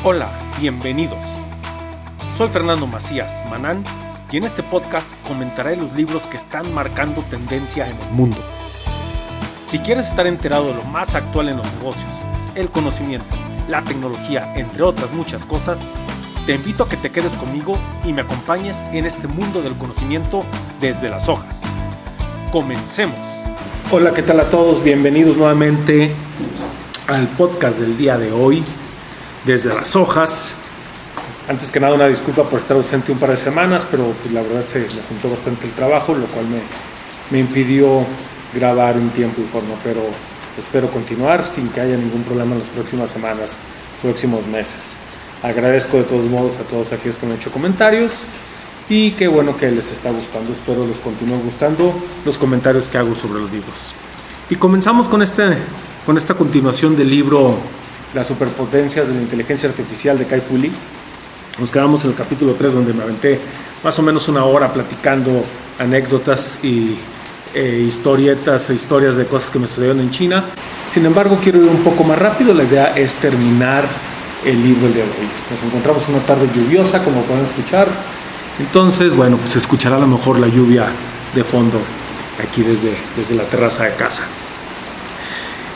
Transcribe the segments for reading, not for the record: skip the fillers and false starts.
Hola, bienvenidos. Soy Fernando Macías Manán y en este podcast comentaré los libros que están marcando tendencia en el mundo. Si quieres estar enterado de lo más actual en los negocios, el conocimiento, la tecnología, entre otras muchas cosas, te invito a que te quedes conmigo y me acompañes en este mundo del conocimiento desde las hojas. Comencemos. Hola, ¿qué tal a todos? Bienvenidos nuevamente al podcast del día de hoy, desde las hojas. Antes que nada, una disculpa por estar ausente un par de semanas, pero pues, la verdad se me juntó bastante el trabajo, lo cual me impidió grabar en tiempo y forma, pero espero continuar sin que haya ningún problema en las próximas semanas, próximos meses. Agradezco de todos modos a todos aquellos que me han hecho comentarios y qué bueno que les está gustando. Espero les continúen gustando los comentarios que hago sobre los libros. Y comenzamos con esta continuación del libro Las superpotencias de la inteligencia artificial de Kai-Fu Lee. Nos quedamos en el capítulo 3, donde me aventé más o menos una hora platicando anécdotas y historias de cosas que me sucedieron en China. Sin embargo, quiero ir un poco más rápido. La idea es terminar el libro el día de hoy. Nos encontramos una tarde lluviosa, como pueden escuchar. Entonces, bueno, pues se escuchará a lo mejor la lluvia de fondo aquí desde la terraza de casa.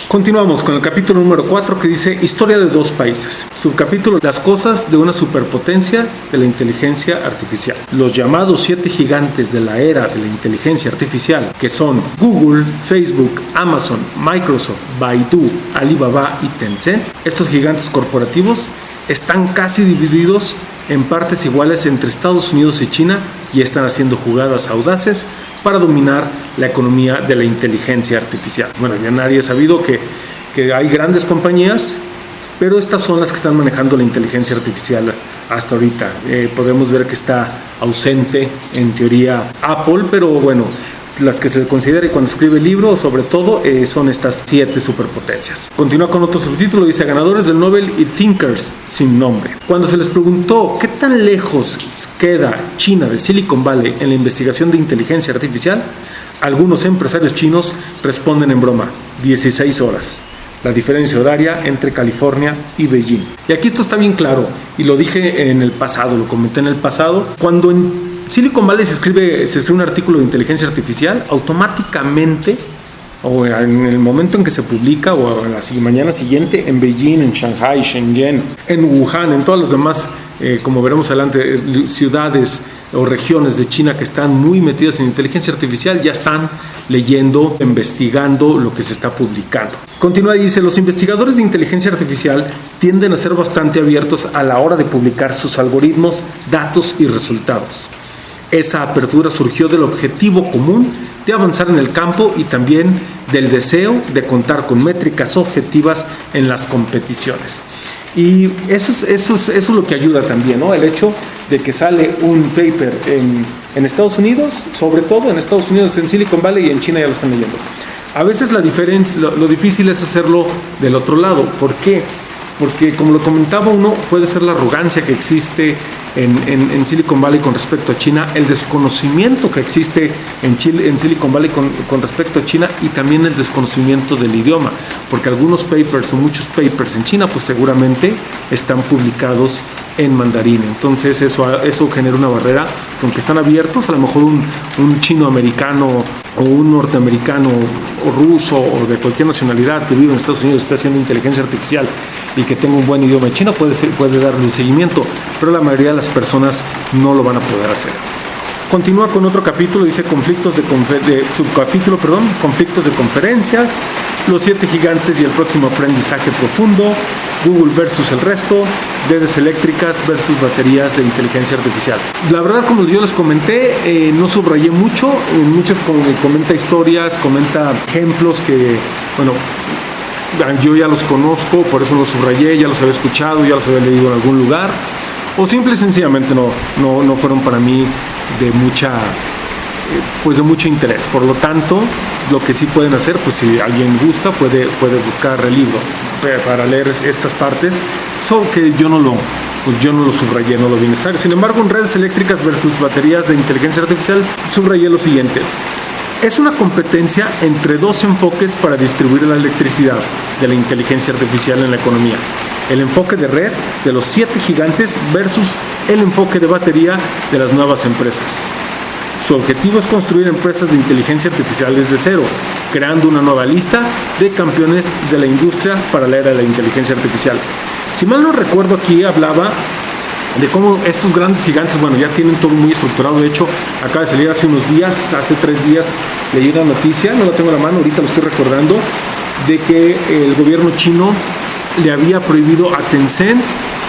Continuamos con el capítulo número 4, que dice Historia de dos países. Subcapítulo: Las cosas de una superpotencia de la inteligencia artificial. Los llamados 7 gigantes de la era de la inteligencia artificial, que son Google, Facebook, Amazon, Microsoft, Baidu, Alibaba y Tencent. Estos gigantes corporativos están casi divididos en partes iguales entre Estados Unidos y China y están haciendo jugadas audaces para dominar la economía de la inteligencia artificial. Bueno, ya nadie ha sabido que hay grandes compañías, pero estas son las que están manejando la inteligencia artificial hasta ahorita. Podemos ver que está ausente, en teoría, Apple, pero bueno, las que se le considera y cuando escribe el libro, sobre todo, son estas 7 superpotencias. Continúa con otro subtítulo, dice Ganadores del Nobel y Thinkers sin nombre. Cuando se les preguntó qué tan lejos queda China de Silicon Valley en la investigación de inteligencia artificial, algunos empresarios chinos responden en broma: 16 horas. La diferencia horaria entre California y Beijing. Y aquí esto está bien claro, y lo dije en el pasado, lo comenté en el pasado. Cuando en Silicon Valley se escribe un artículo de inteligencia artificial, automáticamente, o en el momento en que se publica, o a la mañana siguiente, en Beijing, en Shanghai, Shenzhen, en Wuhan, en todas las demás, como veremos adelante, ciudades o regiones de China que están muy metidas en inteligencia artificial, ya están leyendo, investigando lo que se está publicando. Continúa y dice: los investigadores de inteligencia artificial tienden a ser bastante abiertos a la hora de publicar sus algoritmos, datos y resultados. Esa apertura surgió del objetivo común de avanzar en el campo y también del deseo de contar con métricas objetivas en las competiciones. Y eso es lo que ayuda también, ¿no? El hecho de que sale un paper en Estados Unidos, sobre todo en Estados Unidos, en Silicon Valley, y en China ya lo están leyendo. A veces la diferencia, lo difícil es hacerlo del otro lado. ¿Por qué? Porque, como lo comentaba uno, puede ser la arrogancia que existe en Silicon Valley con respecto a China, el desconocimiento que existe en Silicon Valley con respecto a China, y también el desconocimiento del idioma, porque algunos papers o muchos papers en China pues seguramente están publicados en mandarín. Entonces eso genera una barrera. Aunque están abiertos, a lo mejor un chino americano o un norteamericano o ruso o de cualquier nacionalidad que vive en Estados Unidos, está haciendo inteligencia artificial y que tenga un buen idioma chino, puede darle un seguimiento, pero la mayoría de las personas no lo van a poder hacer. Continúa con otro capítulo, dice conflictos de conferencias, los 7 gigantes y el próximo aprendizaje profundo, Google versus el resto, redes eléctricas versus baterías de inteligencia artificial. La verdad, como yo les comenté, no subrayé mucho, muchos comenta historias, comenta ejemplos que, bueno, yo ya los conozco, por eso los subrayé, ya los había escuchado, ya los había leído en algún lugar, o simple y sencillamente no fueron para mí de mucho interés. Por lo tanto, lo que sí pueden hacer, pues si alguien gusta, puede buscar el libro para leer estas partes, solo que yo no lo subrayé, no lo vi necesario. Sin embargo, en redes eléctricas versus baterías de inteligencia artificial, subrayé lo siguiente: Es una competencia entre dos enfoques para distribuir la electricidad de la inteligencia artificial en la economía. El enfoque de red de los 7 gigantes versus el enfoque de batería de las nuevas empresas. Su objetivo es construir empresas de inteligencia artificial desde cero, creando una nueva lista de campeones de la industria para la era de la inteligencia artificial. Si mal no recuerdo, aquí hablaba de cómo estos grandes gigantes, bueno, ya tienen todo muy estructurado. De hecho, acaba de salir hace unos días, hace 3 días, leí una noticia, no la tengo a la mano, ahorita lo estoy recordando, de que el gobierno chino le había prohibido a Tencent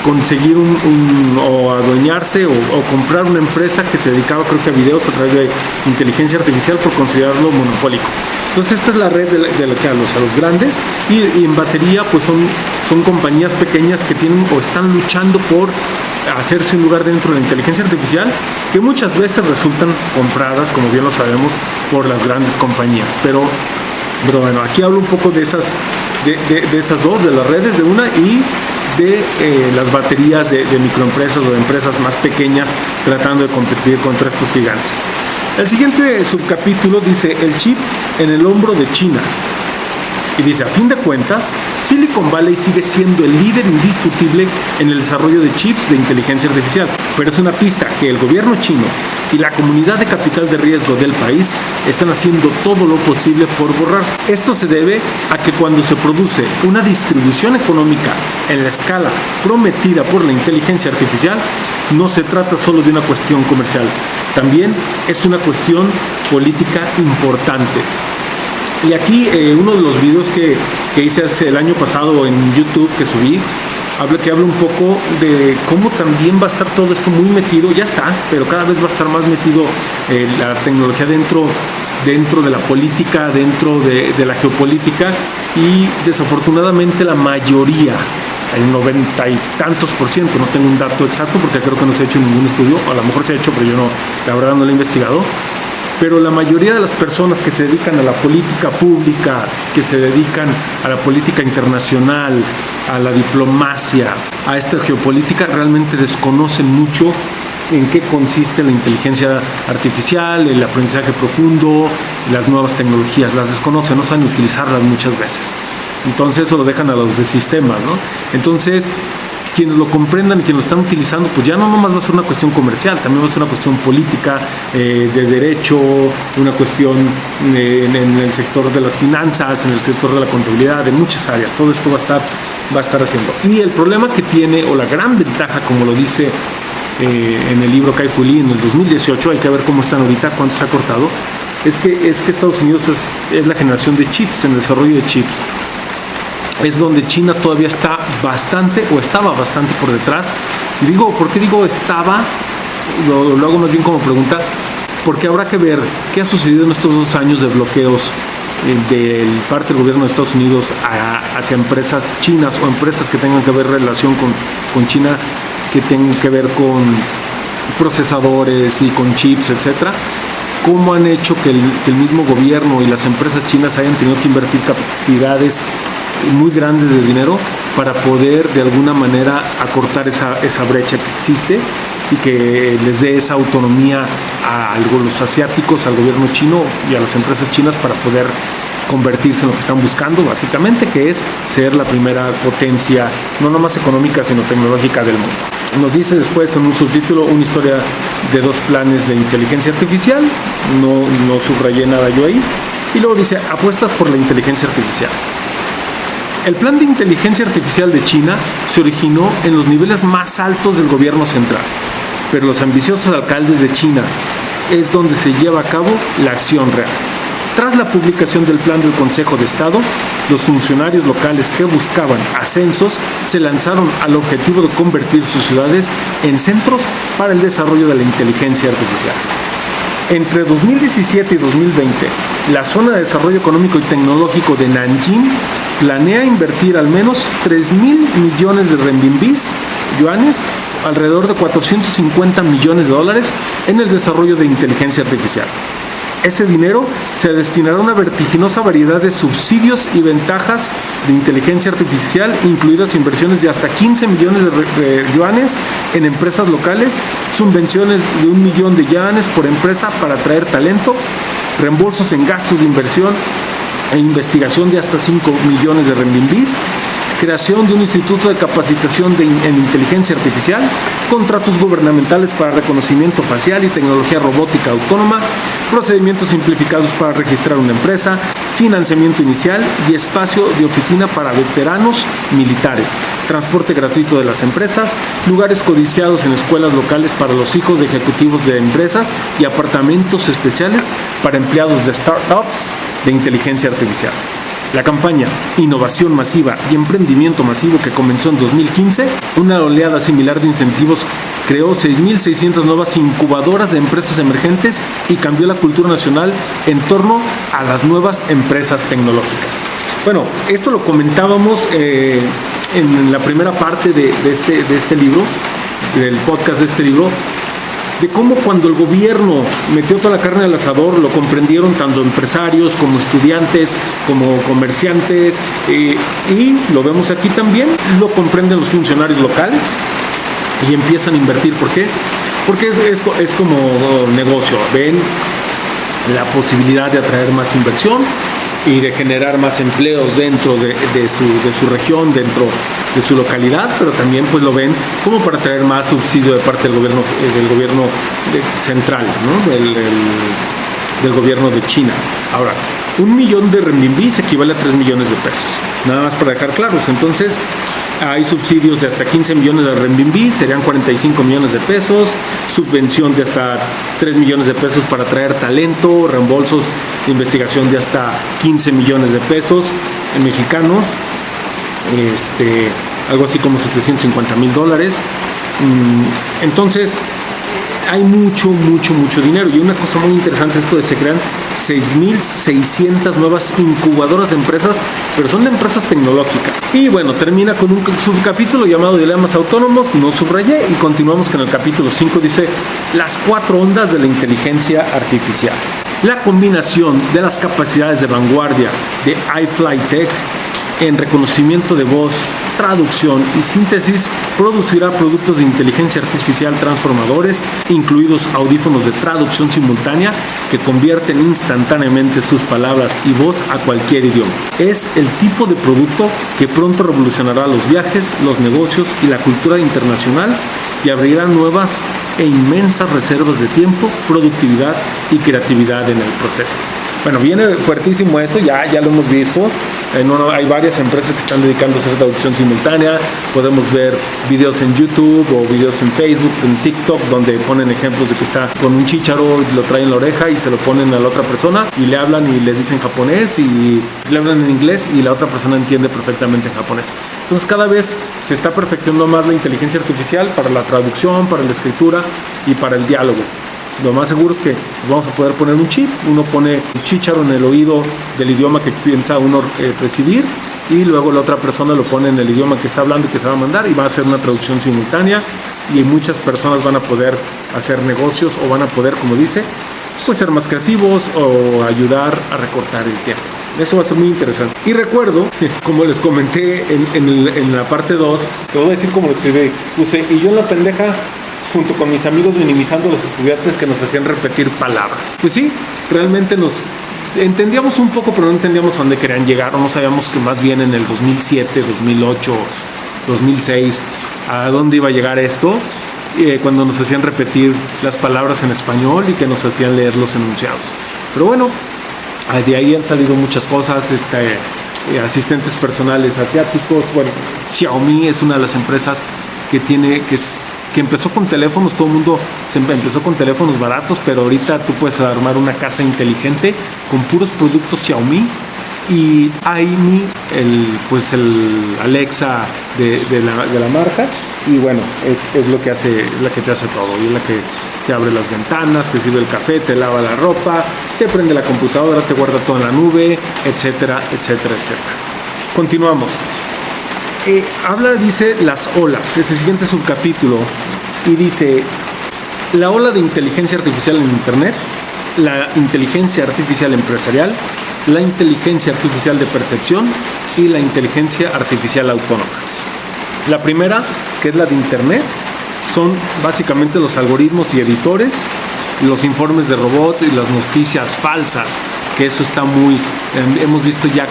conseguir o adueñarse o comprar una empresa que se dedicaba, creo que a videos a través de inteligencia artificial, por considerarlo monopólico. Entonces esta es la red de los grandes, y en batería pues son compañías pequeñas que tienen o están luchando por hacerse un lugar dentro de la inteligencia artificial, que muchas veces resultan compradas, como bien lo sabemos, por las grandes compañías. Pero bueno, aquí hablo un poco de esas dos, de las redes de una y de las baterías de microempresas o de empresas más pequeñas tratando de competir contra estos gigantes. El siguiente subcapítulo dice el chip en el hombro de China. Y dice, a fin de cuentas, Silicon Valley sigue siendo el líder indiscutible en el desarrollo de chips de inteligencia artificial, pero es una pista que el gobierno chino y la comunidad de capital de riesgo del país están haciendo todo lo posible por borrar. Esto se debe a que cuando se produce una distribución económica en la escala prometida por la inteligencia artificial, no se trata solo de una cuestión comercial, también es una cuestión política importante. Y aquí uno de los videos que hice el año pasado en YouTube, que subí, habla un poco de cómo también va a estar todo esto muy metido, ya está, pero cada vez va a estar más metido la tecnología dentro de la política, dentro de la geopolítica, y desafortunadamente la mayoría, el 90 y tantos %, no tengo un dato exacto porque creo que no se ha hecho ningún estudio, o a lo mejor se ha hecho, pero yo no, la verdad no lo he investigado. Pero la mayoría de las personas que se dedican a la política pública, que se dedican a la política internacional, a la diplomacia, a esta geopolítica, realmente desconocen mucho en qué consiste la inteligencia artificial, el aprendizaje profundo, las nuevas tecnologías. Las desconocen, no saben utilizarlas muchas veces. Entonces eso lo dejan a los de sistemas, ¿no? Entonces, quienes lo comprendan y quienes lo están utilizando, pues ya no nomás va a ser una cuestión comercial, también va a ser una cuestión política, de derecho, una cuestión en el sector de las finanzas, en el sector de la contabilidad, de muchas áreas. Todo esto va a estar haciendo. Y el problema que tiene, o la gran ventaja, como lo dice en el libro Kai-Fu Lee en el 2018, hay que ver cómo están ahorita, cuánto se ha cortado, es que Estados Unidos es la generación de chips, en el desarrollo de chips. Es donde China todavía estaba bastante por detrás. Y digo, ¿por qué digo estaba? Lo hago más bien como pregunta, porque habrá que ver qué ha sucedido en estos 2 años de bloqueos de parte del gobierno de Estados Unidos hacia empresas chinas o empresas que tengan que ver relación con China, que tengan que ver con procesadores y con chips, etcétera. Cómo han hecho que el mismo gobierno y las empresas chinas hayan tenido que invertir cantidades muy grandes de dinero para poder de alguna manera acortar esa brecha que existe y que les dé esa autonomía a los asiáticos, al gobierno chino y a las empresas chinas para poder convertirse en lo que están buscando, básicamente, que es ser la primera potencia, no nomás económica, sino tecnológica del mundo. Nos dice después en un subtítulo una historia de 2 planes de inteligencia artificial, no subrayé nada yo ahí, y luego dice apuestas por la inteligencia artificial. El plan de inteligencia artificial de China se originó en los niveles más altos del gobierno central, pero los ambiciosos alcaldes de China es donde se lleva a cabo la acción real. Tras la publicación del plan del Consejo de Estado, los funcionarios locales que buscaban ascensos se lanzaron al objetivo de convertir sus ciudades en centros para el desarrollo de la inteligencia artificial. Entre 2017 y 2020, la Zona de Desarrollo Económico y Tecnológico de Nanjing planea invertir al menos 3,000 millones de renminbis, yuanes, alrededor de $450 millones, en el desarrollo de inteligencia artificial. Ese dinero se destinará a una vertiginosa variedad de subsidios y ventajas de inteligencia artificial, incluidas inversiones de hasta 15 millones de yuanes en empresas locales, subvenciones de 1 millón de yuanes por empresa para atraer talento, reembolsos en gastos de inversión e investigación de hasta 5 millones de renminbis, creación de un instituto de capacitación en inteligencia artificial, contratos gubernamentales para reconocimiento facial y tecnología robótica autónoma, procedimientos simplificados para registrar una empresa, financiamiento inicial y espacio de oficina para veteranos militares, transporte gratuito de las empresas, lugares codiciados en escuelas locales para los hijos de ejecutivos de empresas y apartamentos especiales para empleados de startups de inteligencia artificial. La campaña Innovación Masiva y Emprendimiento Masivo, que comenzó en 2015, una oleada similar de incentivos, creó 6.600 nuevas incubadoras de empresas emergentes y cambió la cultura nacional en torno a las nuevas empresas tecnológicas. Bueno, esto lo comentábamos en la primera parte de este libro, del podcast de este libro, de cómo cuando el gobierno metió toda la carne al asador, lo comprendieron tanto empresarios como estudiantes, como comerciantes, y lo vemos aquí también, lo comprenden los funcionarios locales y empiezan a invertir. ¿Por qué? Porque es como negocio, ven la posibilidad de atraer más inversión y de generar más empleos dentro de su región, dentro de su localidad, pero también pues lo ven como para traer más subsidio de parte del gobierno central, ¿no? del gobierno de China. Ahora, 1 millón de renminbis equivale a 3 millones de pesos, nada más para dejar claros. Entonces hay subsidios de hasta 15 millones de renminbis, serían 45 millones de pesos, subvención de hasta 3 millones de pesos para atraer talento, reembolsos de investigación de hasta 15 millones de pesos en mexicanos, algo así como $750,000. Entonces hay mucho dinero. Y una cosa muy interesante, esto de se crean 6.600 nuevas incubadoras de empresas, pero son de empresas tecnológicas. Y bueno, termina con un subcapítulo llamado Dilemas Autónomos, no subrayé, y continuamos con el capítulo 5, dice las 4 ondas de la inteligencia artificial. La combinación de las capacidades de vanguardia de iFlyTek en reconocimiento de voz, traducción y síntesis producirá productos de inteligencia artificial transformadores, incluidos audífonos de traducción simultánea que convierten instantáneamente sus palabras y voz a cualquier idioma. Es el tipo de producto que pronto revolucionará los viajes, los negocios y la cultura internacional y abrirá nuevas e inmensas reservas de tiempo, productividad y creatividad en el proceso. Bueno, viene fuertísimo eso, ya lo hemos visto. Hay varias empresas que están dedicando a hacer traducción simultánea. Podemos ver videos en YouTube o videos en Facebook, en TikTok, donde ponen ejemplos de que está con un chícharo, lo traen en la oreja y se lo ponen a la otra persona y le hablan y le dicen japonés y le hablan en inglés y la otra persona entiende perfectamente en japonés. Entonces cada vez se está perfeccionando más la inteligencia artificial para la traducción, para la escritura y para el diálogo. Lo más seguro es que vamos a poder poner un chip, uno pone un chícharo en el oído del idioma que piensa uno recibir y luego la otra persona lo pone en el idioma que está hablando y que se va a mandar y va a hacer una traducción simultánea y muchas personas van a poder hacer negocios o van a poder, como dice, pues ser más creativos o ayudar a recortar el tiempo. Eso va a ser muy interesante. Y recuerdo, como les comenté en la parte 2, te voy a decir cómo lo escribí, puse, y yo en la pendeja junto con mis amigos minimizando a los estudiantes que nos hacían repetir palabras. Pues sí, realmente nos entendíamos un poco, pero no entendíamos a dónde querían llegar, o no sabíamos que más bien en el 2007, 2008, 2006, a dónde iba a llegar esto, cuando nos hacían repetir las palabras en español y que nos hacían leer los enunciados. Pero bueno, de ahí han salido muchas cosas, asistentes personales asiáticos. Bueno, Xiaomi es una de las empresas que empezó con teléfonos, todo el mundo empezó con teléfonos baratos, pero ahorita tú puedes armar una casa inteligente con puros productos Xiaomi y AIMI, el Alexa de la marca, y bueno, es lo que hace, la que te hace todo, y es la que te abre las ventanas, te sirve el café, te lava la ropa, te prende la computadora, te guarda todo en la nube, etcétera, etcétera, etcétera. Continuamos. Dice las olas, ese siguiente subcapítulo, y dice: la ola de inteligencia artificial en Internet la inteligencia artificial empresarial, la inteligencia artificial de percepción y la inteligencia artificial autónoma. La primera, que es la de Internet, son básicamente los algoritmos y editores, los informes de robot y las noticias falsas, que eso está muy... hemos visto ya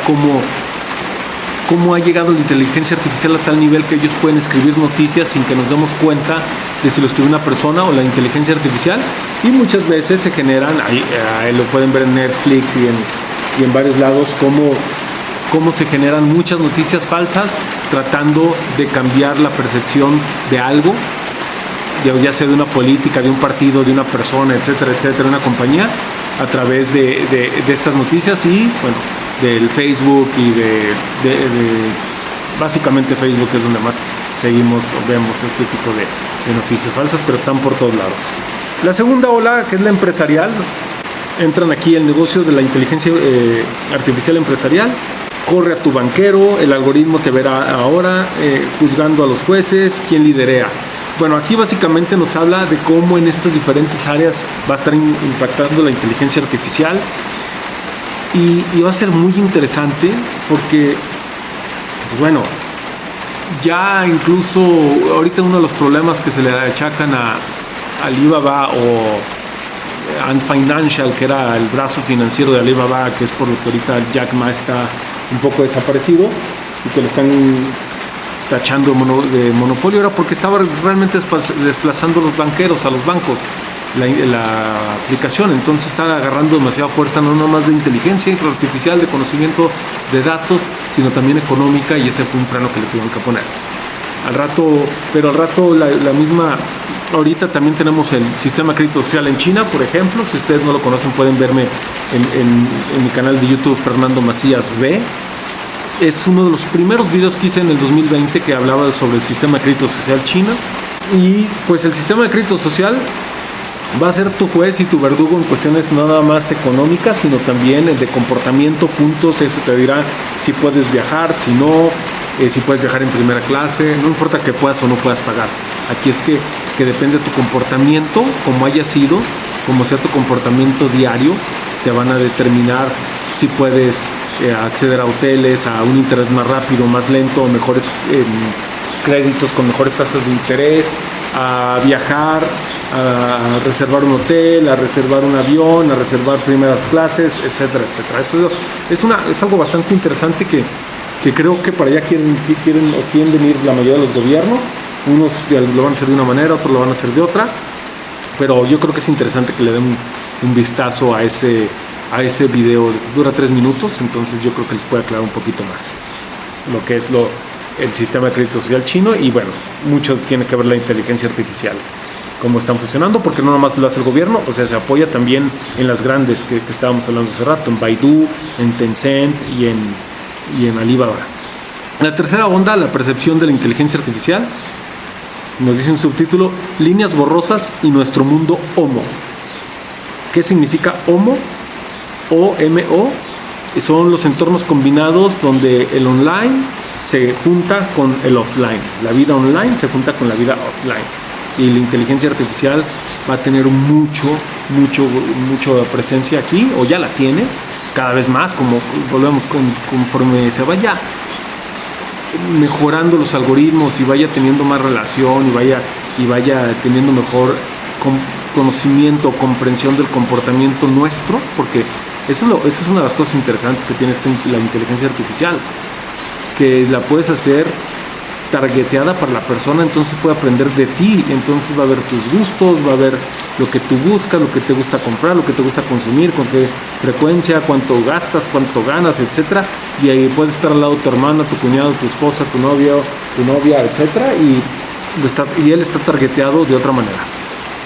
cómo ha llegado la inteligencia artificial a tal nivel que ellos pueden escribir noticias sin que nos demos cuenta de si lo escribe una persona o la inteligencia artificial, y muchas veces se generan, ahí lo pueden ver en Netflix y en varios lados, cómo se generan muchas noticias falsas tratando de cambiar la percepción de algo, ya sea de una política, de un partido, de una persona, etcétera, etcétera, una compañía, a través de estas noticias y, bueno, del Facebook y básicamente Facebook es donde más seguimos o vemos este tipo de noticias falsas, pero están por todos lados. La segunda ola, que es la empresarial, entran aquí el negocio de la inteligencia artificial empresarial. Corre a tu banquero, el algoritmo te verá ahora, juzgando a los jueces, quién liderea. Bueno, aquí básicamente nos habla de cómo en estas diferentes áreas va a estar impactando la inteligencia artificial, y va a ser muy interesante porque, pues bueno, ya incluso ahorita uno de los problemas que se le achacan a Alibaba o Ant Financial, que era el brazo financiero de Alibaba, que es por lo que ahorita Jack Ma está un poco desaparecido y que lo están tachando de monopolio, era porque estaba realmente desplazando a los banqueros, a los bancos, la aplicación. Entonces está agarrando demasiada fuerza, no nomás de inteligencia artificial, de conocimiento de datos, sino también económica, y ese fue un freno que le tuvieron que poner. Al rato la misma, ahorita también tenemos el sistema de crédito social en China, por ejemplo. Si ustedes no lo conocen, pueden verme en mi canal de YouTube, Fernando Macías B. Es uno de los primeros videos que hice en el 2020 que hablaba sobre el sistema de crédito social chino. Y pues el sistema de crédito social va a ser tu juez y tu verdugo en cuestiones no nada más económicas, sino también el de comportamiento, puntos. Eso te dirá si puedes viajar, si no, si puedes viajar en primera clase, no importa que puedas o no puedas pagar. Aquí es que depende de tu comportamiento, como haya sido, como sea tu comportamiento diario, te van a determinar si puedes acceder a hoteles, a un internet más rápido, más lento, mejores créditos con mejores tasas de interés, a viajar, a reservar un hotel, a reservar un avión, a reservar primeras clases, etcétera, etcétera. Esto es algo bastante interesante que creo que para allá quieren venir la mayoría de los gobiernos. Unos lo van a hacer de una manera, otros lo van a hacer de otra, pero yo creo que es interesante que le den un vistazo a ese video. Dura 3 minutos, entonces yo creo que les puede aclarar un poquito más lo que es el sistema de crédito social chino. Y bueno, mucho tiene que ver la inteligencia artificial, cómo están funcionando, porque no nomás lo hace el gobierno, o sea, se apoya también en las grandes que estábamos hablando hace rato, en Baidu, en Tencent y en Alibaba. La tercera onda, la percepción de la inteligencia artificial, nos dice un subtítulo: líneas borrosas y nuestro mundo Homo. ¿Qué significa Homo? OMO son los entornos combinados donde el online se junta con el offline. La vida online se junta con la vida offline. Y la inteligencia artificial va a tener mucha presencia aquí, o ya la tiene, cada vez más, como volvemos conforme se vaya mejorando los algoritmos y vaya teniendo más relación y vaya teniendo mejor conocimiento, comprensión del comportamiento nuestro, porque eso es una de las cosas interesantes que tiene la inteligencia artificial, que la puedes hacer targeteada para la persona, entonces puede aprender de ti, entonces va a ver tus gustos, va a ver lo que tú buscas, lo que te gusta comprar, lo que te gusta consumir, con qué frecuencia, cuánto gastas, cuánto ganas, etcétera. Y ahí puede estar al lado tu hermana, tu cuñado, tu esposa, tu novia, etcétera, y él está targeteado de otra manera.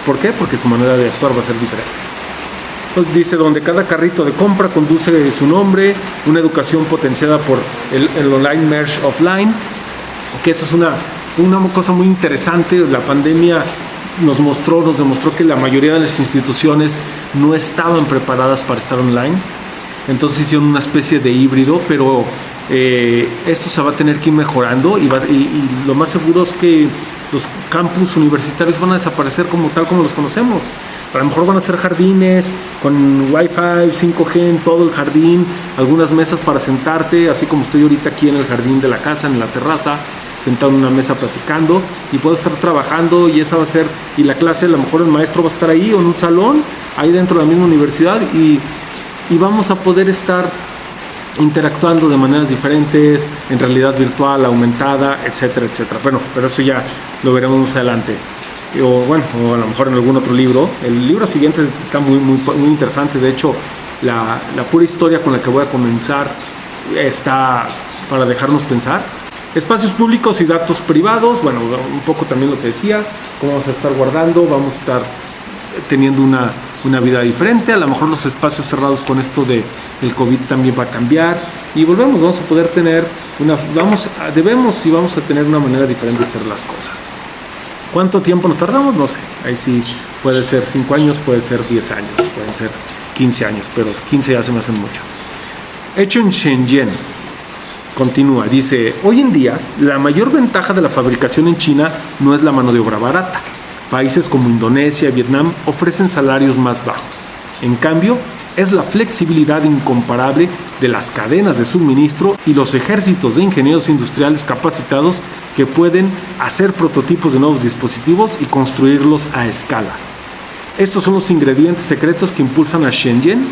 ¿Por qué? Porque su manera de actuar va a ser diferente. Entonces dice, donde cada carrito de compra conduce su nombre, una educación potenciada por el online merge offline, que eso es una cosa muy interesante. La pandemia nos demostró que la mayoría de las instituciones no estaban preparadas para estar online, entonces hicieron una especie de híbrido, pero esto se va a tener que ir mejorando y lo más seguro es que los campus universitarios van a desaparecer como los conocemos. A lo mejor van a ser jardines con Wi-Fi, 5G en todo el jardín, algunas mesas para sentarte, así como estoy ahorita aquí en el jardín de la casa, en la terraza, sentado en una mesa platicando, y puedo estar trabajando, y esa va a ser, y la clase, a lo mejor el maestro va a estar ahí o en un salón, ahí dentro de la misma universidad, y vamos a poder estar interactuando de maneras diferentes, en realidad virtual, aumentada, etcétera, etcétera. Bueno, pero eso ya lo veremos más adelante. O a lo mejor en algún otro libro. El libro siguiente está muy interesante. De hecho, la pura historia con la que voy a comenzar está para dejarnos pensar. Espacios públicos y datos privados. Bueno, un poco también lo que decía. Cómo vamos a estar guardando, vamos a estar teniendo una vida diferente. A lo mejor los espacios cerrados con esto del COVID también va a cambiar. Y vamos a poder tener vamos a tener una manera diferente de hacer las cosas. ¿Cuánto tiempo nos tardamos? No sé. Ahí sí puede ser 5 años, puede ser 10 años, pueden ser 15 años, pero 15 ya se me hacen mucho. Hecho en Shenzhen. Continúa, dice, hoy en día la mayor ventaja de la fabricación en China no es la mano de obra barata. Países como Indonesia y Vietnam ofrecen salarios más bajos. En cambio, es la flexibilidad incomparable de las cadenas de suministro y los ejércitos de ingenieros industriales capacitados que pueden hacer prototipos de nuevos dispositivos y construirlos a escala. Estos son los ingredientes secretos que impulsan a Shenzhen,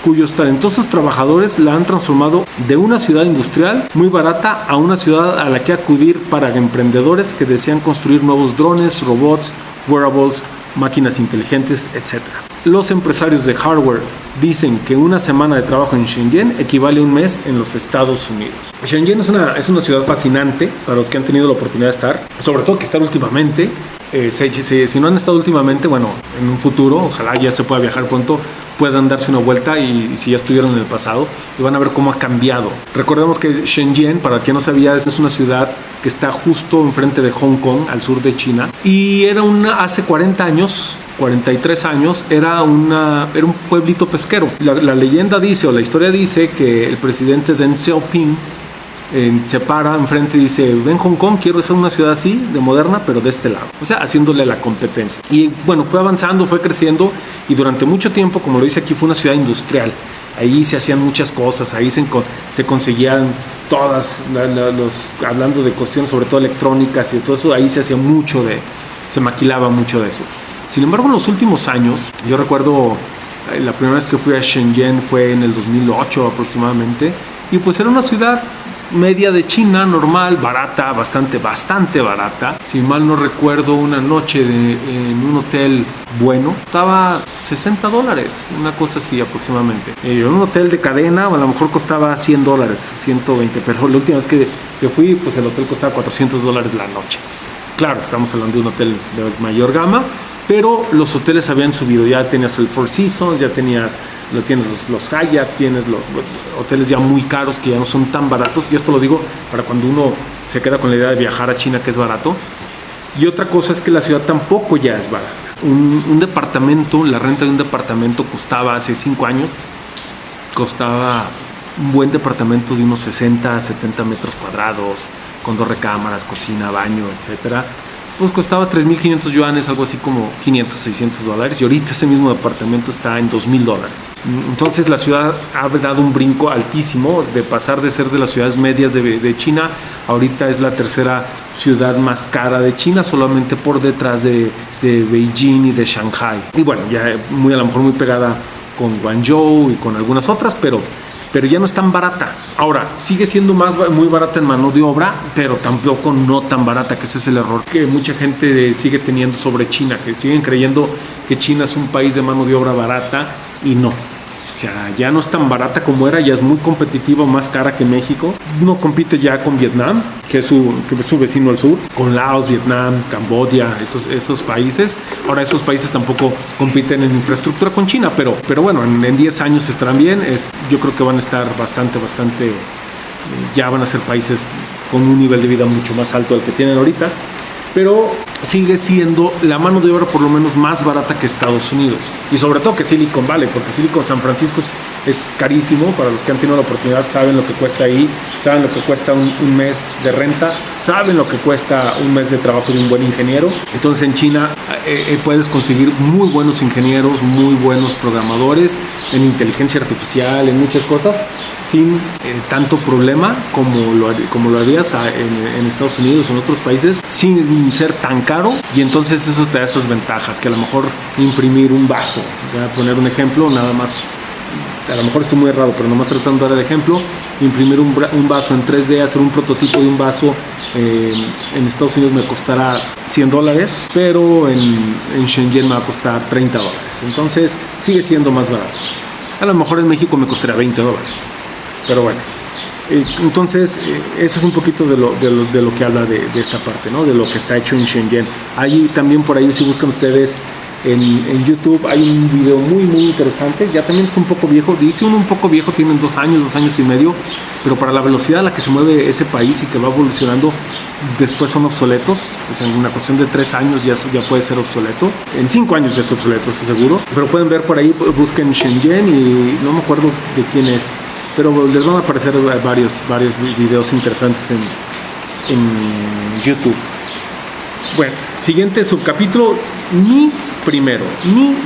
cuyos talentosos trabajadores la han transformado de una ciudad industrial muy barata a una ciudad a la que acudir para emprendedores que desean construir nuevos drones, robots, wearables, máquinas inteligentes, etc. Los empresarios de hardware dicen que una semana de trabajo en Shenzhen equivale a un mes en los Estados Unidos. Shenzhen es una ciudad fascinante para los que han tenido la oportunidad de estar, sobre todo que estar últimamente. Si no han estado últimamente, bueno, en un futuro, ojalá ya se pueda viajar pronto, puedan darse una vuelta y si ya estuvieron en el pasado, y van a ver cómo ha cambiado. Recordemos que Shenzhen, para quien no sabía, es una ciudad que está justo enfrente de Hong Kong, al sur de China, y era hace 40 años, 43 años, era un pueblito pesquero. La leyenda dice, o la historia dice, que el presidente Deng Xiaoping se para enfrente y dice, ven Hong Kong, quiero hacer una ciudad así, de moderna, pero de este lado. O sea, haciéndole la competencia. Y bueno, fue avanzando, fue creciendo, y durante mucho tiempo, como lo dice aquí, fue una ciudad industrial. Ahí se hacían muchas cosas, ahí se conseguían todas, hablando de cuestiones sobre todo electrónicas y todo eso, ahí se hacía se maquilaba mucho de eso. Sin embargo, en los últimos años, yo recuerdo, la primera vez que fui a Shenzhen fue en el 2008 aproximadamente, y pues era una ciudad media de China, normal, barata, bastante barata. Si mal no recuerdo, una noche en un hotel bueno estaba $60, una cosa así aproximadamente. En un hotel de cadena a lo mejor costaba $100, 120, pero la última vez que fui, pues el hotel costaba $400 la noche. Claro, estamos hablando de un hotel de mayor gama, pero los hoteles habían subido. Ya tenías el Four Seasons, ya tienes los Hyatt, tienes los hoteles ya muy caros que ya no son tan baratos. Y esto lo digo para cuando uno se queda con la idea de viajar a China, que es barato. Y otra cosa es que la ciudad tampoco ya es barata. Un departamento, la renta de un departamento costaba hace 5 años, costaba un buen departamento de unos 60, 70 metros cuadrados, con 2 recámaras, cocina, baño, etcétera. Pues costaba 3.500 yuanes, algo así como $500, $600, y ahorita ese mismo departamento está en $2.000. Entonces la ciudad ha dado un brinco altísimo de pasar de ser de las ciudades medias de China, ahorita es la tercera ciudad más cara de China, solamente por detrás de Beijing y de Shanghai. Y bueno, ya a lo mejor muy pegada con Guangzhou y con algunas otras, pero ya no es tan barata. Ahora, sigue siendo muy barata en mano de obra, pero tampoco no tan barata, que ese es el error que mucha gente sigue teniendo sobre China, que siguen creyendo que China es un país de mano de obra barata, y no. O sea, ya no es tan barata como era, ya es muy competitiva, más cara que México. No compite ya con Vietnam, que es su vecino al sur, con Laos, Vietnam, Camboya, esos países. Ahora, esos países tampoco compiten en infraestructura con China, pero bueno, en 10 años estarán bien. Yo creo que van a estar bastante, ya van a ser países con un nivel de vida mucho más alto del que tienen ahorita. Pero sigue siendo la mano de obra por lo menos más barata que Estados Unidos, y sobre todo que Silicon Valley, porque San Francisco es carísimo. Para los que han tenido la oportunidad saben lo que cuesta ahí, saben lo que cuesta un mes de renta, saben lo que cuesta un mes de trabajo de un buen ingeniero. Entonces en China puedes conseguir muy buenos ingenieros, muy buenos programadores en inteligencia artificial, en muchas cosas, sin tanto problema como lo harías en Estados Unidos o en otros países, sin ser tan caro. Y entonces eso te da esas ventajas, que a lo mejor imprimir un vaso, voy a poner un ejemplo, nada más, a lo mejor estoy muy errado, pero nomás tratando de dar el ejemplo, imprimir un vaso en 3D, hacer un prototipo de un vaso, en Estados Unidos me costará $100, pero en Shenzhen me va a costar $30. Entonces sigue siendo más barato. A lo mejor en México me costaría $20, pero bueno. Entonces eso es un poquito de lo que habla de esta parte, ¿no? De lo que está hecho en Shenzhen. Ahí también, por ahí, si buscan ustedes en YouTube, hay un video muy interesante. Ya también está un poco viejo, dice un poco viejo, tienen 2 años y medio, pero para la velocidad a la que se mueve ese país y que va evolucionando, después son obsoletos. O sea, en una cuestión de 3 años ya puede ser obsoleto. En 5 años ya es obsoleto, estoy seguro. Pero pueden ver por ahí, busquen Shenzhen y no me acuerdo de quién es, pero les van a aparecer varios videos interesantes en YouTube. Bueno, siguiente subcapítulo, Mi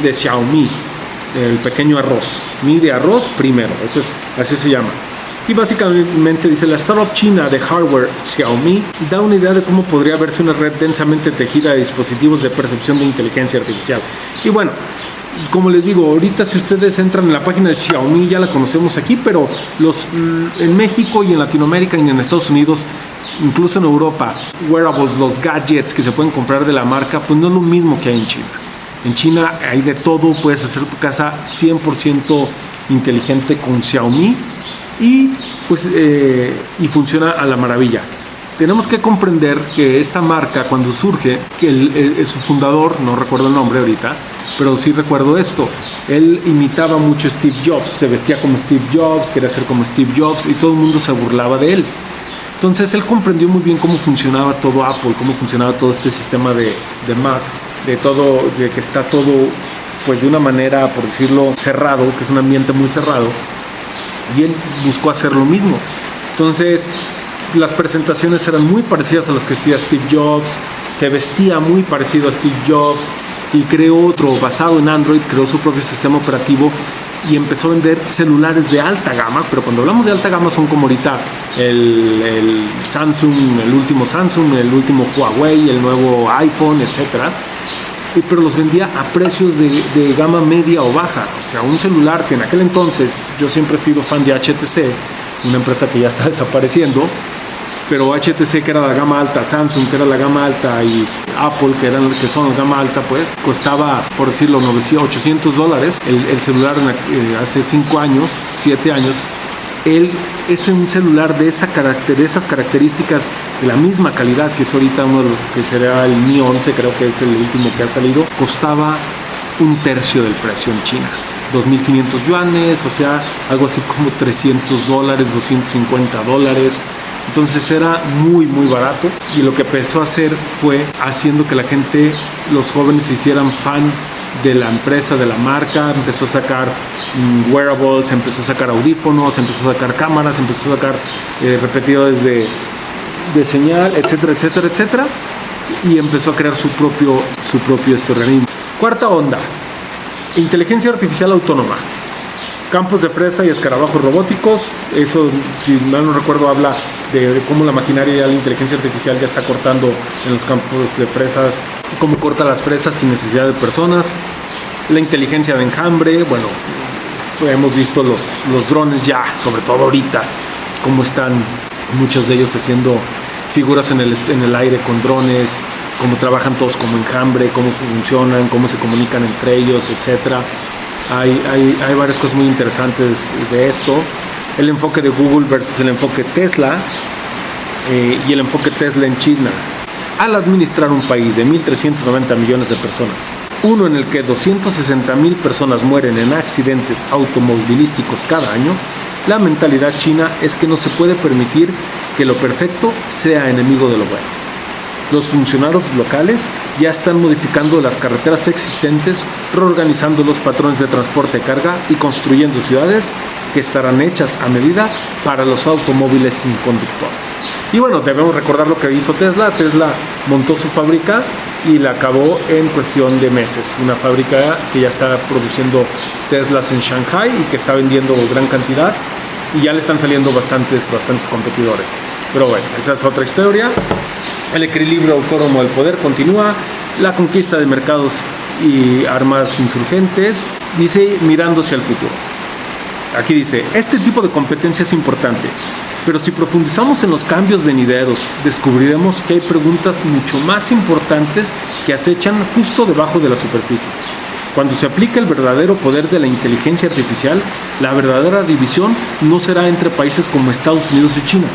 de Xiaomi, el pequeño arroz. Mi de arroz primero, así se llama. Y básicamente dice: la startup china de hardware Xiaomi da una idea de cómo podría verse una red densamente tejida de dispositivos de percepción de inteligencia artificial. Y bueno, como les digo, ahorita si ustedes entran en la página de Xiaomi, ya la conocemos aquí, pero en México y en Latinoamérica y en Estados Unidos, incluso en Europa, wearables, los gadgets que se pueden comprar de la marca, pues no es lo mismo que hay en China. En China hay de todo, puedes hacer tu casa 100% inteligente con Xiaomi y funciona a la maravilla. Tenemos que comprender que esta marca, cuando surge, que su fundador, no recuerdo el nombre ahorita, pero sí recuerdo esto: él imitaba mucho a Steve Jobs, se vestía como Steve Jobs, quería ser como Steve Jobs y todo el mundo se burlaba de él. Entonces él comprendió muy bien cómo funcionaba todo Apple, cómo funcionaba todo este sistema de Mac, de que está todo pues de una manera, por decirlo, cerrado, que es un ambiente muy cerrado, y él buscó hacer lo mismo. Entonces las presentaciones eran muy parecidas a las que hacía Steve Jobs, se vestía muy parecido a Steve Jobs y creó otro basado en Android, creó su propio sistema operativo y empezó a vender celulares de alta gama. Pero cuando hablamos de alta gama son como ahorita el Samsung, el último Samsung, el último Huawei, el nuevo iPhone, etcétera. Pero los vendía a precios de gama media o baja. O sea, un celular, si en aquel entonces, yo siempre he sido fan de HTC, una empresa que ya está desapareciendo, pero HTC, que era la gama alta, Samsung, que era la gama alta, y Apple, que son la gama alta, pues costaba, por decirlo, $800 el celular hace 5 años, 7 años. Es un celular de esas características, de la misma calidad que es ahorita uno de los que será el Mi 11, creo que es el último que ha salido, costaba 1/3 del precio en China. 2.500 yuanes, o sea, algo así como $300, $250. Entonces era muy barato, y lo que empezó a hacer fue haciendo que la gente, los jóvenes, se hicieran fan de la empresa, de la marca. Empezó a sacar wearables, empezó a sacar audífonos, empezó a sacar cámaras, empezó a sacar repetidores de señal, etcétera, y empezó a crear su propio organismo. Cuarta onda: inteligencia artificial autónoma, campos de fresa y escarabajos robóticos. Eso, si mal no recuerdo, habla de cómo la maquinaria y la inteligencia artificial ya está cortando en los campos de fresas, cómo corta las fresas sin necesidad de personas. La inteligencia de enjambre, bueno, hemos visto los drones ya, sobre todo ahorita, cómo están muchos de ellos haciendo figuras en el aire con drones, cómo trabajan todos como enjambre, cómo funcionan, cómo se comunican entre ellos, etcétera. Hay varias cosas muy interesantes de esto. El enfoque de Google versus el enfoque Tesla, y el enfoque Tesla en China. Al administrar un país de 1.390 millones de personas, uno en el que 260.000 personas mueren en accidentes automovilísticos cada año, la mentalidad china es que no se puede permitir que lo perfecto sea enemigo de lo bueno. Los funcionarios locales ya están modificando las carreteras existentes, reorganizando los patrones de transporte de carga y construyendo ciudades que estarán hechas a medida para los automóviles sin conductor. Y bueno, debemos recordar lo que hizo Tesla. Tesla montó su fábrica y la acabó en cuestión de meses. Una fábrica que ya está produciendo Teslas en Shanghai y que está vendiendo gran cantidad, y ya le están saliendo bastantes competidores. Pero bueno, esa es otra historia. El equilibrio autónomo del poder continúa. La conquista de mercados y armas insurgentes. Dice, mirando hacia el futuro. Aquí dice, este tipo de competencia es importante, pero si profundizamos en los cambios venideros, descubriremos que hay preguntas mucho más importantes que acechan justo debajo de la superficie. Cuando se aplique el verdadero poder de la inteligencia artificial, la verdadera división no será entre países como Estados Unidos y China.